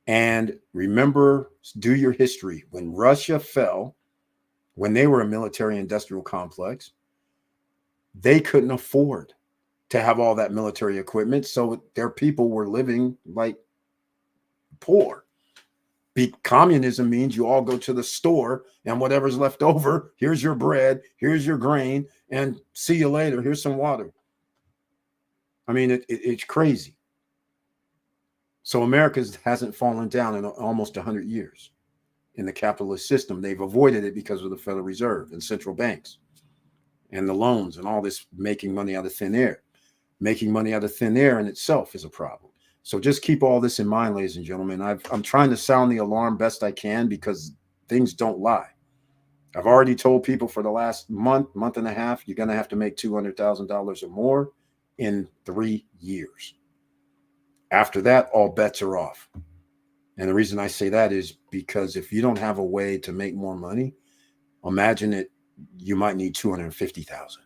And remember, do your history. When Russia fell, when they were a military industrial complex, they couldn't afford to have all that military equipment. So their people were living like poor. Communism means you all go to the store and whatever's left over, here's your bread, here's your grain, and see you later. Here's some water. I mean, it's crazy. So America hasn't fallen down in almost 100 years in the capitalist system. They've avoided it because of the Federal Reserve and central banks and the loans and all this making money out of thin air. Making money out of thin air in itself is a problem. So just keep all this in mind, ladies and gentlemen. I'm trying to sound the alarm best I can because things don't lie. I've already told people for the last month and a half, you're going to have to make $200,000 or more in 3 years. After that, all bets are off. And the reason I say that is because if you don't have a way to make more money, imagine it, you might need 250,000.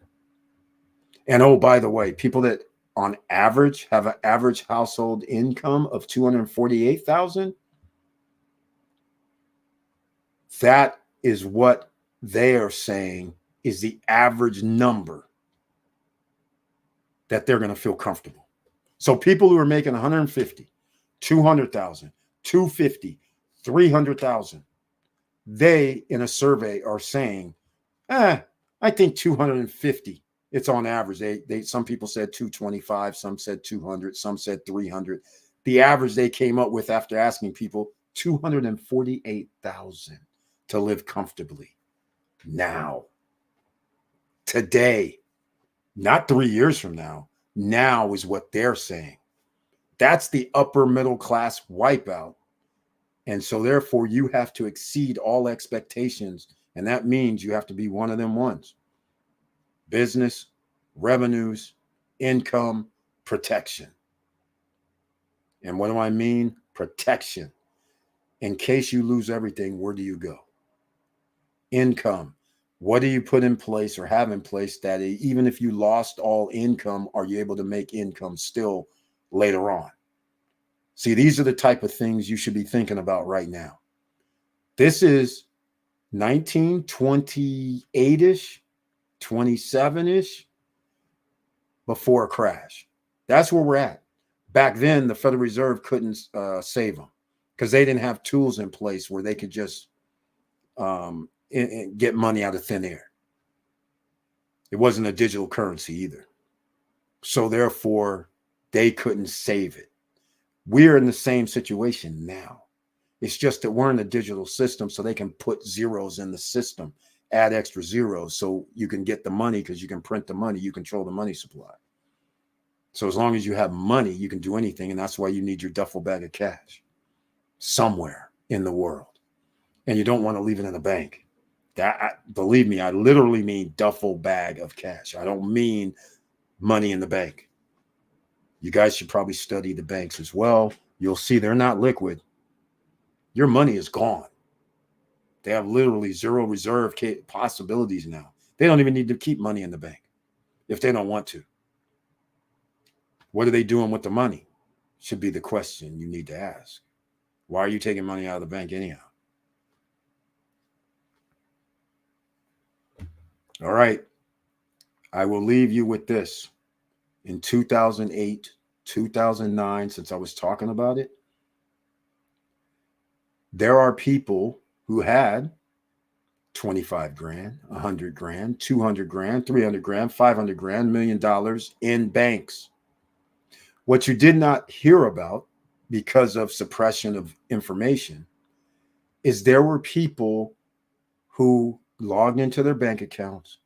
And oh, by the way, people that on average have an average household income of 248,000, that is what they are saying is the average number that they're going to feel comfortable. So people who are making 150, 200,000, 250, 300,000, they in a survey are saying, I think 250. It's on average. They some people said 225, some said 200, some said 300. The average they came up with after asking people 248,000 to live comfortably. Now, today, not 3 years from now. Now is what they're saying. That's the upper middle class wipeout. And so therefore you have to exceed all expectations. And that means you have to be one of them ones. Business, revenues, income, protection. And what do I mean? Protection. In case you lose everything, where do you go? Income. What do you put in place or have in place that even if you lost all income, are you able to make income still later on? See, these are the type of things you should be thinking about right now. This is 1928-ish, 27-ish, before a crash. That's where we're at. Back then, the Federal Reserve couldn't save them because they didn't have tools in place where they could just get money out of thin air. It wasn't a digital currency either. So therefore, they couldn't save it. We're in the same situation now. It's just that we're in a digital system, so they can put zeros in the system, add extra zeros so you can get the money because you can print the money, you control the money supply. So as long as you have money, you can do anything, and that's why you need your duffel bag of cash somewhere in the world. And you don't want to leave it in the bank. Believe me, I literally mean duffel bag of cash. I don't mean money in the bank. You guys should probably study the banks as well. You'll see they're not liquid. Your money is gone. They have literally zero reserve possibilities now. They don't even need to keep money in the bank if they don't want to. What are they doing with the money? Should be the question you need to ask. Why are you taking money out of the bank anyhow? All right. I will leave you with this. In 2008, 2009, since I was talking about it, there are people who had 25 grand, 100 grand, 200 grand, 300 grand, 500 grand, $1 million in banks. What you did not hear about because of suppression of information is there were people who logged into their bank accounts,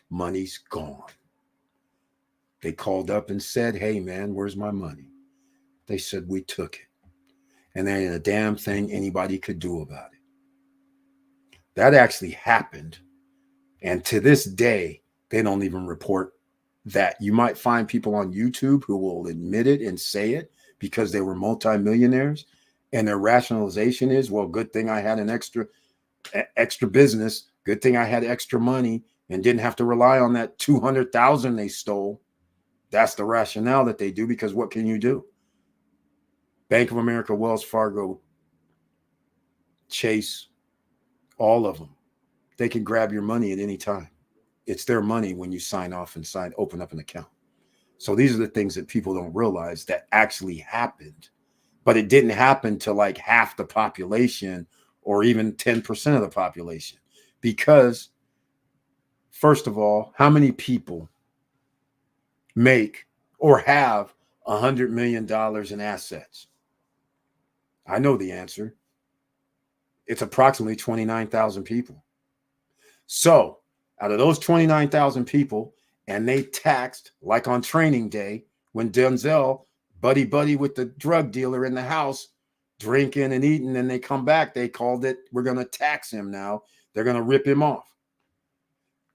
money's gone. They called up and said, hey, man, where's my money? They said, we took it. And there ain't a damn thing anybody could do about it. That actually happened. And to this day, they don't even report that. You might find people on YouTube who will admit it and say it because they were multimillionaires. And their rationalization is, well, good thing I had an extra business. Good thing I had extra money and didn't have to rely on that 200,000 they stole. That's the rationale that they do, because what can you do? Bank of America, Wells Fargo, Chase, all of them. They can grab your money at any time. It's their money when you sign off and open up an account. So these are the things that people don't realize that actually happened, but it didn't happen to like half the population or even 10% of the population. Because first of all, how many people make or have $100 million in assets? I know the answer. It's approximately 29,000 people. So out of those 29,000 people, and they taxed, like on training day, when Denzel buddy with the drug dealer in the house, drinking and eating, and they come back, they called it, we're going to tax him now. They're going to rip him off.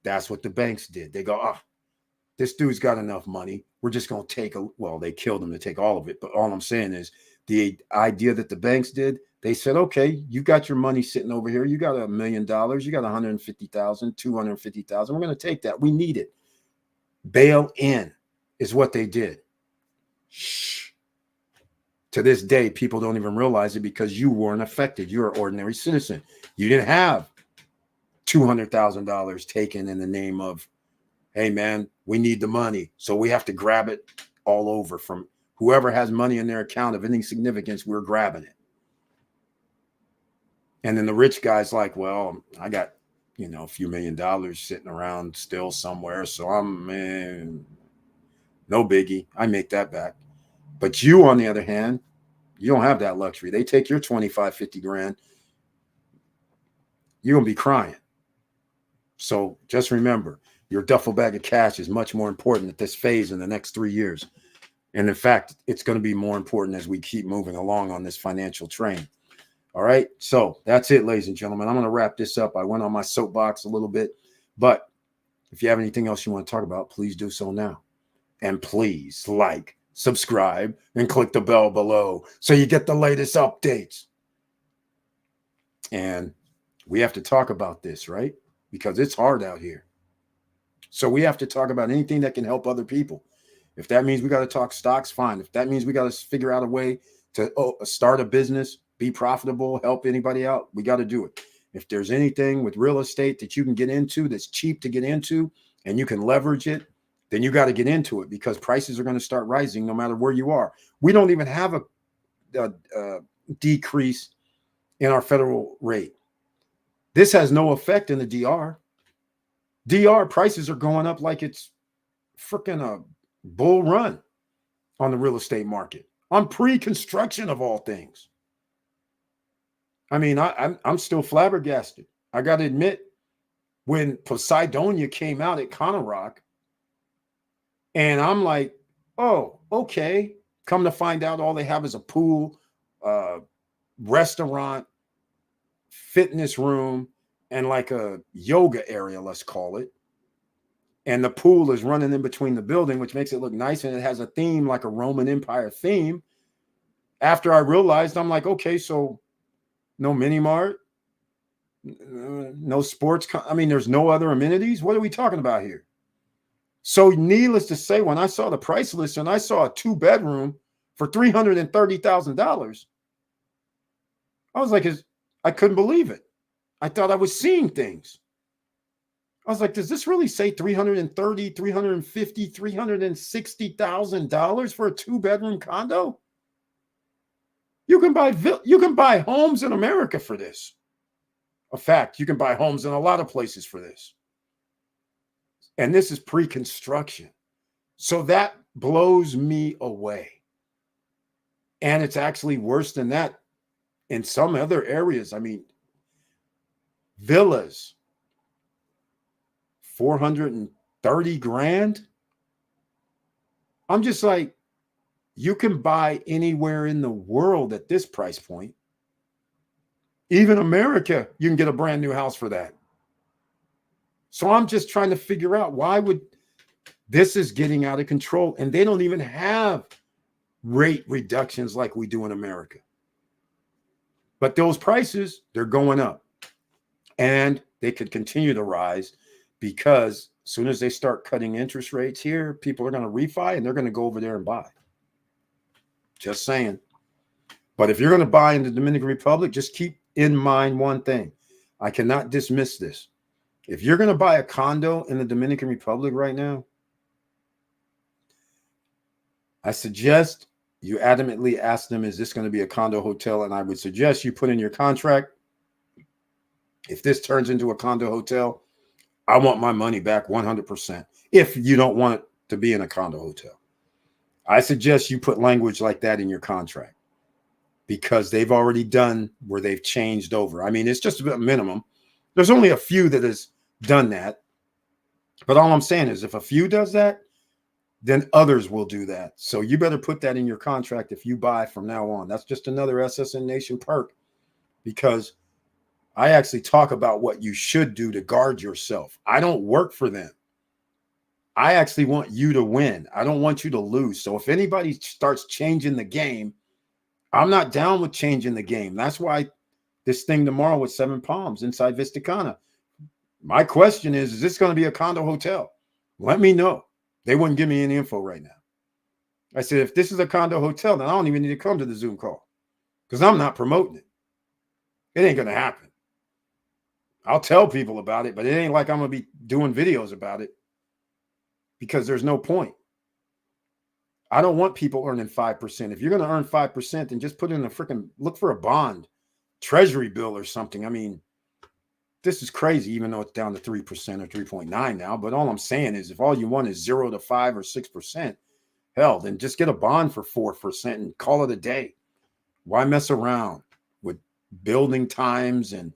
That's what the banks did. They go, oh, this dude's got enough money. We're just going to take well, they killed him to take all of it. But all I'm saying is the idea that the banks did, they said, okay, you got your money sitting over here. You got $1 million. You got 150,000, 250,000. We're going to take that. We need it. Bail in is what they did. Shh. To this day, people don't even realize it because you weren't affected. You're an ordinary citizen. You didn't have $200,000 taken in the name of, hey, man, we need the money, so we have to grab it all over from whoever has money in their account of any significance. We're grabbing it. And then the rich guy's like, well, I got, a few $1 million sitting around still somewhere. So no biggie. I make that back. But you, on the other hand, you don't have that luxury. They take your 25, 50 grand. You're going to be crying. So just remember, your duffel bag of cash is much more important at this phase in the next 3 years. And in fact, it's going to be more important as we keep moving along on this financial train. All right. So that's it, ladies and gentlemen. I'm going to wrap this up. I went on my soapbox a little bit, but if you have anything else you want to talk about, please do so now. And please like, subscribe, and click the bell below so you get the latest updates. And we have to talk about this, right? Because it's hard out here. So we have to talk about anything that can help other people. If that means we got to talk stocks, fine. If that means we got to figure out a way to start a business, be profitable, help anybody out, we got to do it. If there's anything with real estate that you can get into that's cheap to get into and you can leverage it, then you got to get into it, because prices are going to start rising no matter where you are. We don't even have a decrease in our federal rate. This has no effect in the DR. DR prices are going up like it's freaking a bull run on the real estate market, on pre-construction of all things. I mean, I'm still flabbergasted. I got to admit, when Poseidonia came out at Conarock, and I'm like, oh, okay. Come to find out, all they have is a pool, restaurant, fitness room, and like a yoga area, let's call it. and the pool is running in between the building, which makes it look nice, and it has a theme like a Roman Empire theme. After I realized, I'm like, okay, so no mini mart, no sports. I mean, there's no other amenities. What are we talking about here? So needless to say, when I saw the price list and I saw a 2-bedroom for $330,000, I was like, I couldn't believe it. I thought I was seeing things. I was like, does this really say $330,000, $350,000, $360,000 for a 2-bedroom condo? You can buy homes in America for this. In fact, you can buy homes in a lot of places for this. And this is pre-construction. So that blows me away. And it's actually worse than that in some other areas. I mean, villas, 430 grand. I'm just like, you can buy anywhere in the world at this price point. Even America, you can get a brand new house for that. So I'm just trying to figure out why this is getting out of control, and they don't even have rate reductions like we do in America. But those prices, they're going up, and they could continue to rise because as soon as they start cutting interest rates here, people are going to refi and they're going to go over there and buy. Just saying. But if you're going to buy in the Dominican Republic, just keep in mind one thing. I cannot dismiss this. If you're going to buy a condo in the Dominican Republic right now, I suggest you adamantly ask them, is this going to be a condo hotel? And I would suggest you put in your contract, if this turns into a condo hotel, I want my money back 100%. If you don't want it to be in a condo hotel, I suggest you put language like that in your contract, because they've already done where they've changed over. I mean, it's just a minimum. There's only a few that has done that. But all I'm saying is if a few does that, then others will do that. So you better put that in your contract if you buy from now on. That's just another SSN Nation perk, because I actually talk about what you should do to guard yourself. I don't work for them. I actually want you to win. I don't want you to lose. So if anybody starts changing the game, I'm not down with changing the game. That's why this thing tomorrow with 7 Palms inside Vista Cana. My question is this going to be a condo hotel? Let me know. They wouldn't give me any info right now. I said, if this is a condo hotel, then I don't even need to come to the Zoom call, because I'm not promoting it. It ain't going to happen. I'll tell people about it, but it ain't like I'm going to be doing videos about it, because there's no point. I don't want people earning 5%. If you're going to earn 5%, then just put in look for a bond, treasury bill or something. I mean, this is crazy, even though it's down to 3% or 3.9 now. But all I'm saying is if all you want is 0 to 5 or 6%, hell, then just get a bond for 4% and call it a day. Why mess around with building times and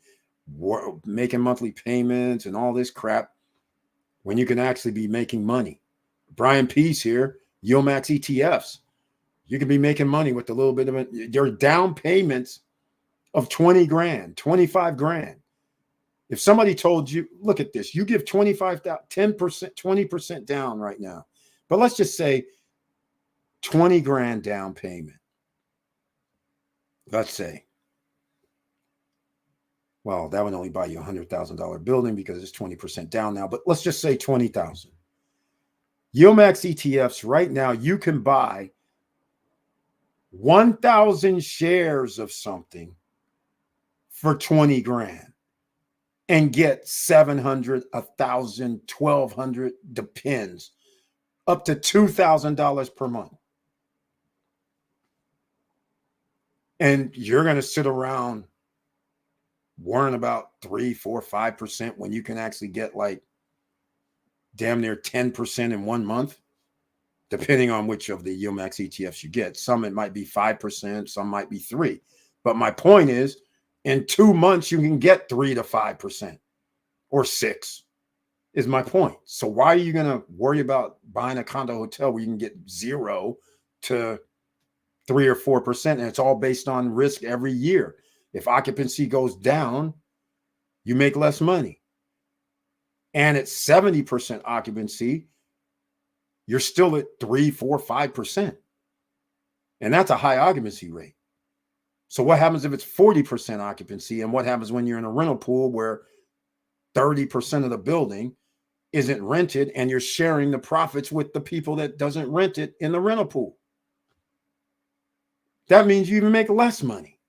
making monthly payments and all this crap when you can actually be making money? Brian Peace here, YOMAX ETFs. You can be making money with a little bit of it. Your down payments of 20 grand, 25 grand. If somebody told you, look at this, you give 25, 10%, 20% down right now. But let's just say 20 grand down payment. Let's say. Well, that would only buy you a $100,000 building because it's 20% down now. But let's just say 20,000. YOMAX ETFs right now, you can buy 1,000 shares of something for 20 grand. And get 700, 1,000, 1,200, depends, up to $2,000 per month. And you're going to sit around worrying about 3, 4, 5% when you can actually get like damn near 10% in 1 month, depending on which of the YOMAX ETFs you get. Some it might be 5%, some might be 3%. But my point is, in 2 months, you can get 3 to 5% or 6%, is my point. So why are you going to worry about buying a condo hotel where you can get 0 to 3 or 4%? And it's all based on risk every year. If occupancy goes down, you make less money. And at 70% occupancy, you're still at 3, 4, 5%. And that's a high occupancy rate. So what happens if it's 40% occupancy? And what happens when you're in a rental pool where 30% of the building isn't rented and you're sharing the profits with the people that doesn't rent it in the rental pool? That means you even make less money.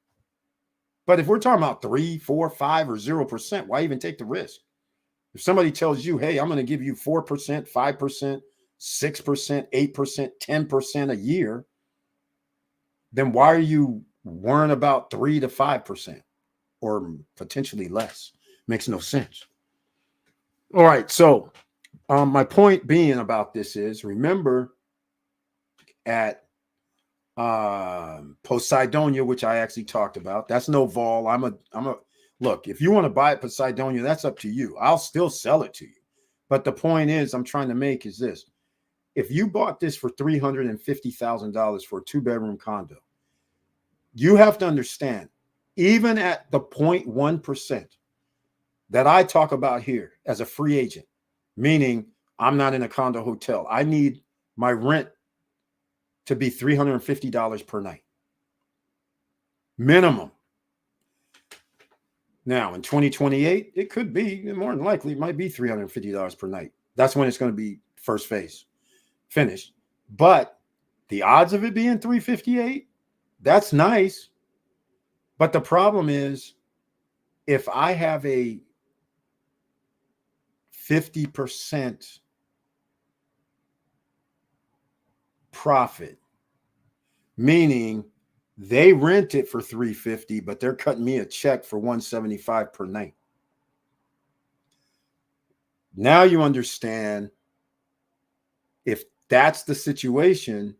But if we're talking about 3, 4, 5, or 0%, why even take the risk? If somebody tells you, hey, I'm going to give you 4%, 5%, 6%, 8%, 10% a year, then why are you worrying about 3 to 5% or potentially less? Makes no sense. All right. So my point being about this is, remember at Poseidonia, which I actually talked about, that's no vol. Look, if you want to buy it Poseidonia, that's up to you. I'll still sell it to you. But the point is I'm trying to make is this. If you bought this for $350,000 for a 2-bedroom condo, you have to understand, even at the 0.1% that I talk about here as a free agent, meaning I'm not in a condo hotel, I need my rent to be $350 per night. Minimum. Now, in 2028, it could be, more than likely, it might be $350 per night. That's when it's going to be first phase finished. But the odds of it being 358, that's nice. But the problem is, if I have a 50% profit, meaning they rent it for $350, but they're cutting me a check for $175 per night. Now you understand, if that's the situation,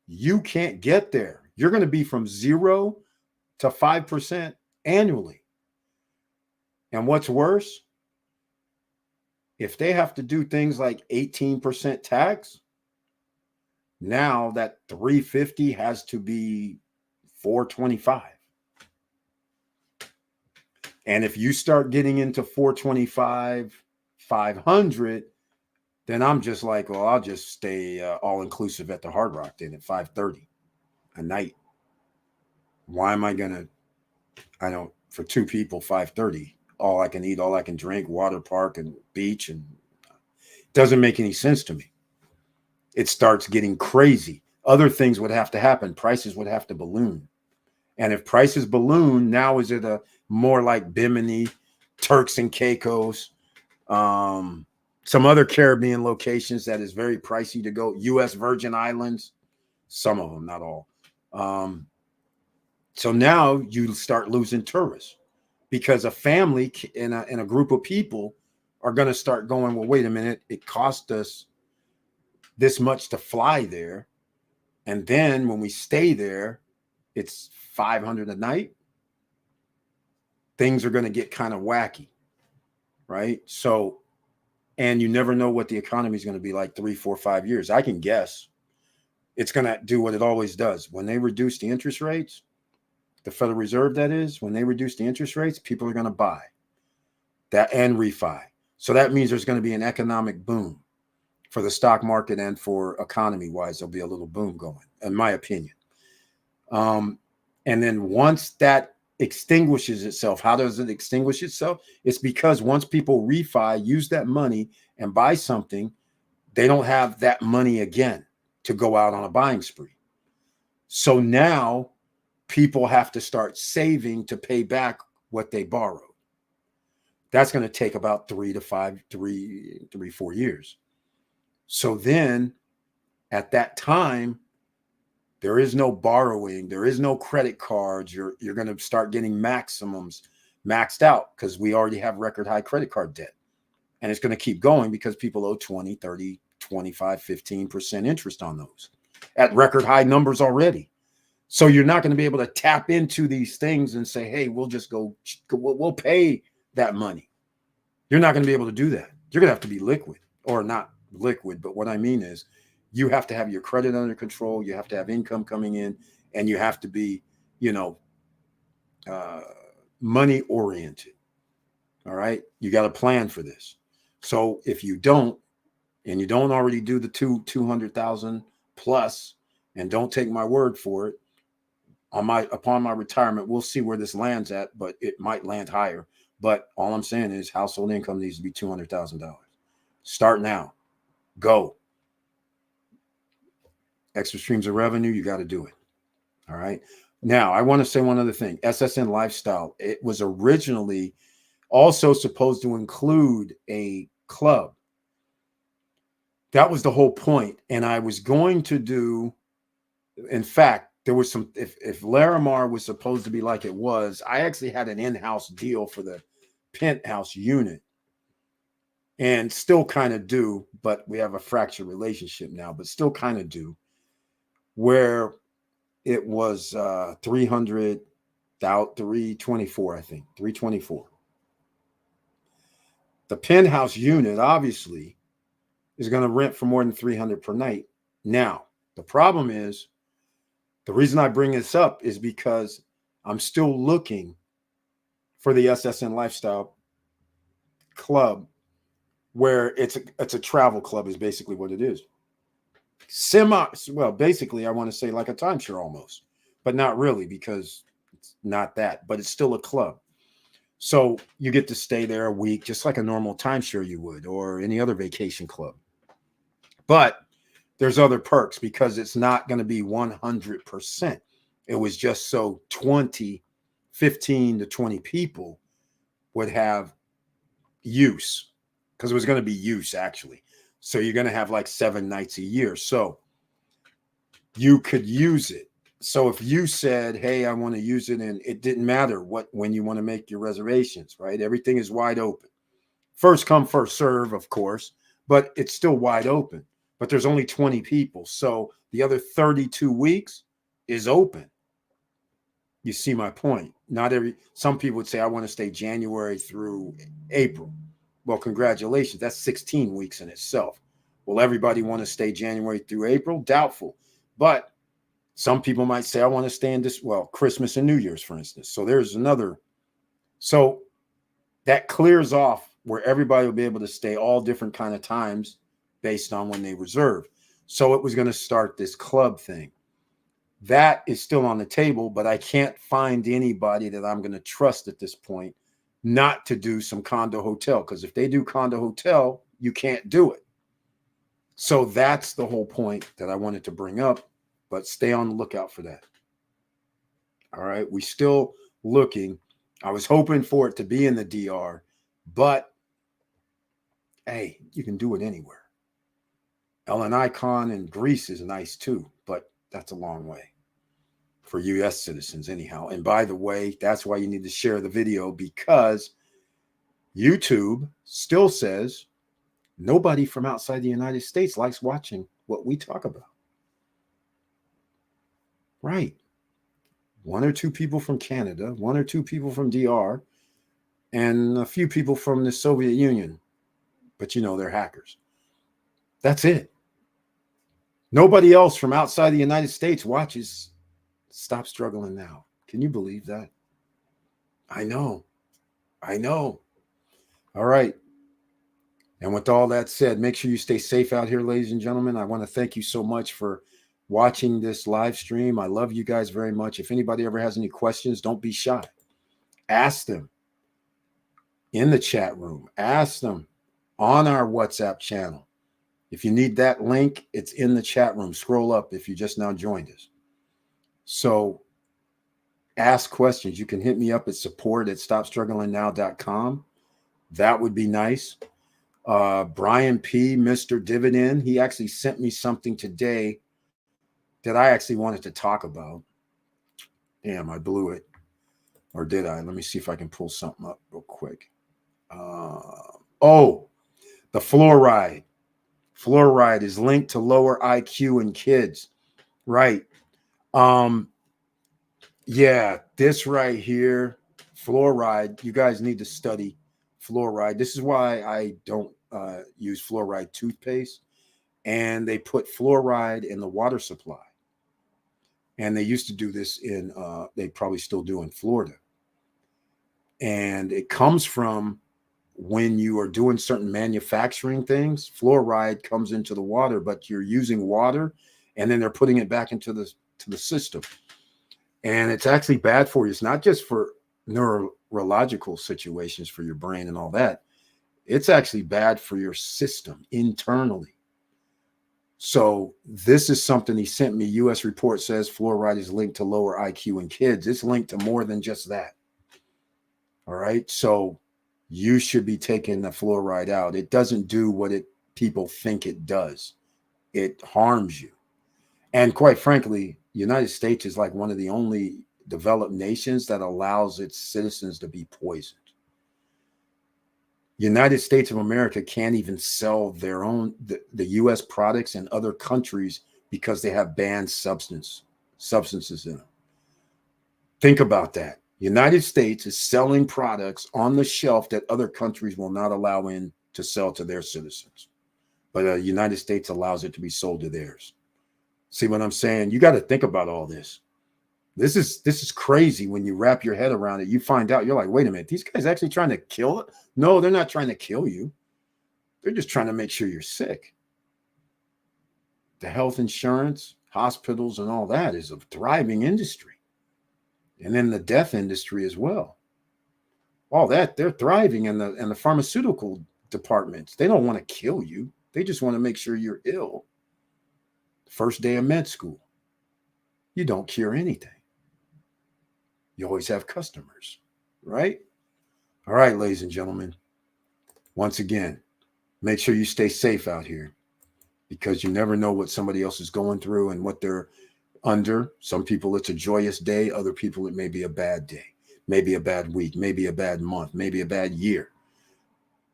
you can't get there. You're going to be from 0 to 5% annually. And what's worse, if they have to do things like 18% tax, now that 350 has to be 425. And if you start getting into 425, 500, then I'm just like, well, I'll just stay all inclusive at the Hard Rock then at 530 a night. Why am I gonna? For 2 people, 530, all I can eat, all I can drink, water park and beach, and it doesn't make any sense to me. It starts getting crazy. Other things would have to happen. Prices would have to balloon. And if prices balloon, now is it a more like Bimini, Turks and Caicos, some other Caribbean locations that is very pricey to go, U.S. Virgin Islands, some of them, not all. So now you start losing tourists because a family and a group of people are going to start going, well, wait a minute, it cost us this much to fly there. And then when we stay there, it's $500 a night. Things are going to get kind of wacky, right? So, and you never know what the economy is going to be like 3, 4, 5 years. I can guess it's going to do what it always does. When they reduce the interest rates, the Federal Reserve, that is, when they reduce the interest rates, people are going to buy that and refi. So that means there's going to be an economic boom for the stock market, and for economy wise, there'll be a little boom going, in my opinion. And then once that extinguishes itself, how does it extinguish itself? It's because once people refi, use that money and buy something, they don't have that money again to go out on a buying spree. So now people have to start saving to pay back what they borrowed. That's going to take about 3 to 4 years. So then at that time, there is no borrowing. There is no credit cards. You're going to start getting maximums maxed out because we already have record high credit card debt. And it's going to keep going because people owe 20, 30, 25, 15% interest on those at record high numbers already. So you're not going to be able to tap into these things and say, hey, we'll we'll pay that money. You're not going to be able to do that. You're going to have to be liquid, or not liquid. But what I mean is, you have to have your credit under control. You have to have income coming in, and you have to be, money oriented. All right. You got to plan for this. So if you don't, and you don't already do the 200,000 plus, and don't take my word for it, upon my retirement, we'll see where this lands at, but it might land higher. But all I'm saying is household income needs to be $200,000. Start now. Go. Extra streams of revenue, you got to do it. All right. Now, I want to say one other thing. SSN Lifestyle, it was originally also supposed to include a club. That was the whole point. And I was going to do, in fact, there was some, if Larimar was supposed to be like it was, I actually had an in-house deal for the penthouse unit, and still kind of do, but we have a fractured relationship now, but still kind of do, where it was 324, I think, 324. The penthouse unit obviously is going to rent for more than 300 per night. Now, the problem is, the reason I bring this up is because I'm still looking for the SSN Lifestyle Club, where it's a travel club is basically what it is. Well, basically, I want to say like a timeshare almost, but not really, because it's not that, but it's still a club. So you get to stay there a week, just like a normal timeshare you would, or any other vacation club. But there's other perks because it's not going to be 100%. It was just so 15 to 20 people would have use, because it was going to be use actually. So you're going to have like 7 nights a year. So you could use it. So if you said, hey, I want to use it, and it didn't matter when you want to make your reservations, right? Everything is wide open. First come, first serve, of course, but it's still wide open. But there's only 20 people. So the other 32 weeks is open. You see my point? Some people would say, I want to stay January through April. Well, congratulations. That's 16 weeks in itself. Will everybody want to stay January through April? Doubtful. But some people might say, I want to stay in Christmas and New Year's, for instance. So there's another. So that clears off where everybody will be able to stay all different kind of times based on when they reserve. So it was going to start this club thing. That is still on the table, but I can't find anybody that I'm going to trust at this point not to do some condo hotel, because if they do condo hotel, you can't do it. So that's the whole point that I wanted to bring up, but stay on the lookout for that. All right. We still looking. I was hoping for it to be in the DR, but hey, you can do it anywhere. Icon in Greece is nice too, but that's a long way for U.S. citizens anyhow. And by the way, that's why you need to share the video, because YouTube still says nobody from outside the United States likes watching what we talk about. Right. 1 or 2 people from Canada, 1 or 2 people from DR, and a few people from the Soviet Union. But they're hackers. That's it. Nobody else from outside the United States watches Stop Struggling Now. Can you believe that? I know. All right. And with all that said, make sure you stay safe out here, ladies and gentlemen. I want to thank you so much for watching this live stream. I love you guys very much. If anybody ever has any questions, don't be shy. Ask them in the chat room. Ask them on our WhatsApp channel. If you need that link, it's in the chat room. Scroll up if you just now joined us. So ask questions. You can hit me up at support@stopstrugglingnow.com. That would be nice. Brian P., Mr. Dividend, he actually sent me something today that I actually wanted to talk about. Damn, I blew it. Or did I? Let me see if I can pull something up real quick. The fluoride. Fluoride is linked to lower IQ in kids. Right. Yeah, this right here, fluoride, you guys need to study fluoride. This is why I don't use fluoride toothpaste. And they put fluoride in the water supply. And they used to do this they probably still do in Florida. And it comes from when you are doing certain manufacturing things, fluoride comes into the water, but you're using water and then they're putting it back into the system. And it's actually bad for you. It's not just for neurological situations for your brain and all that. It's actually bad for your system internally. So this is something he sent me. U.S. report says fluoride is linked to lower IQ in kids. It's linked to more than just that. All right. So you should be taking the fluoride out. It doesn't do what people think it does. It harms you. And quite frankly, the United States is like one of the only developed nations that allows its citizens to be poisoned. United States of America can't even sell their own, the U.S. products in other countries because they have banned substances in them. Think about that. United States is selling products on the shelf that other countries will not allow in to sell to their citizens. But the United States allows it to be sold to theirs. See what I'm saying? You got to think about all this. This is crazy when you wrap your head around it. You find out, you're like, wait a minute, these guys actually trying to kill it? No, they're not trying to kill you. They're just trying to make sure you're sick. The health insurance, hospitals, and all that is a thriving industry. And then the death industry as well. All that, they're thriving in the pharmaceutical departments. They don't want to kill you. They just want to make sure you're ill. First day of med school. You don't cure anything. You always have customers, right? All right, ladies and gentlemen. Once again, make sure you stay safe out here because you never know what somebody else is going through and what they're under. Some people, it's a joyous day. Other people, it may be a bad day, maybe a bad week, maybe a bad month, maybe a bad year.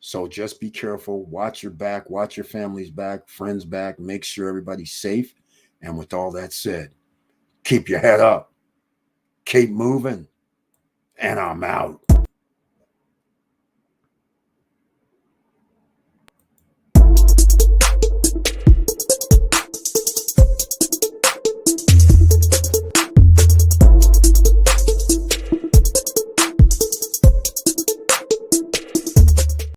So just be careful. Watch your back. Watch your family's back, friends' back. Make sure everybody's safe. And with all that said, keep your head up. Keep moving. And I'm out.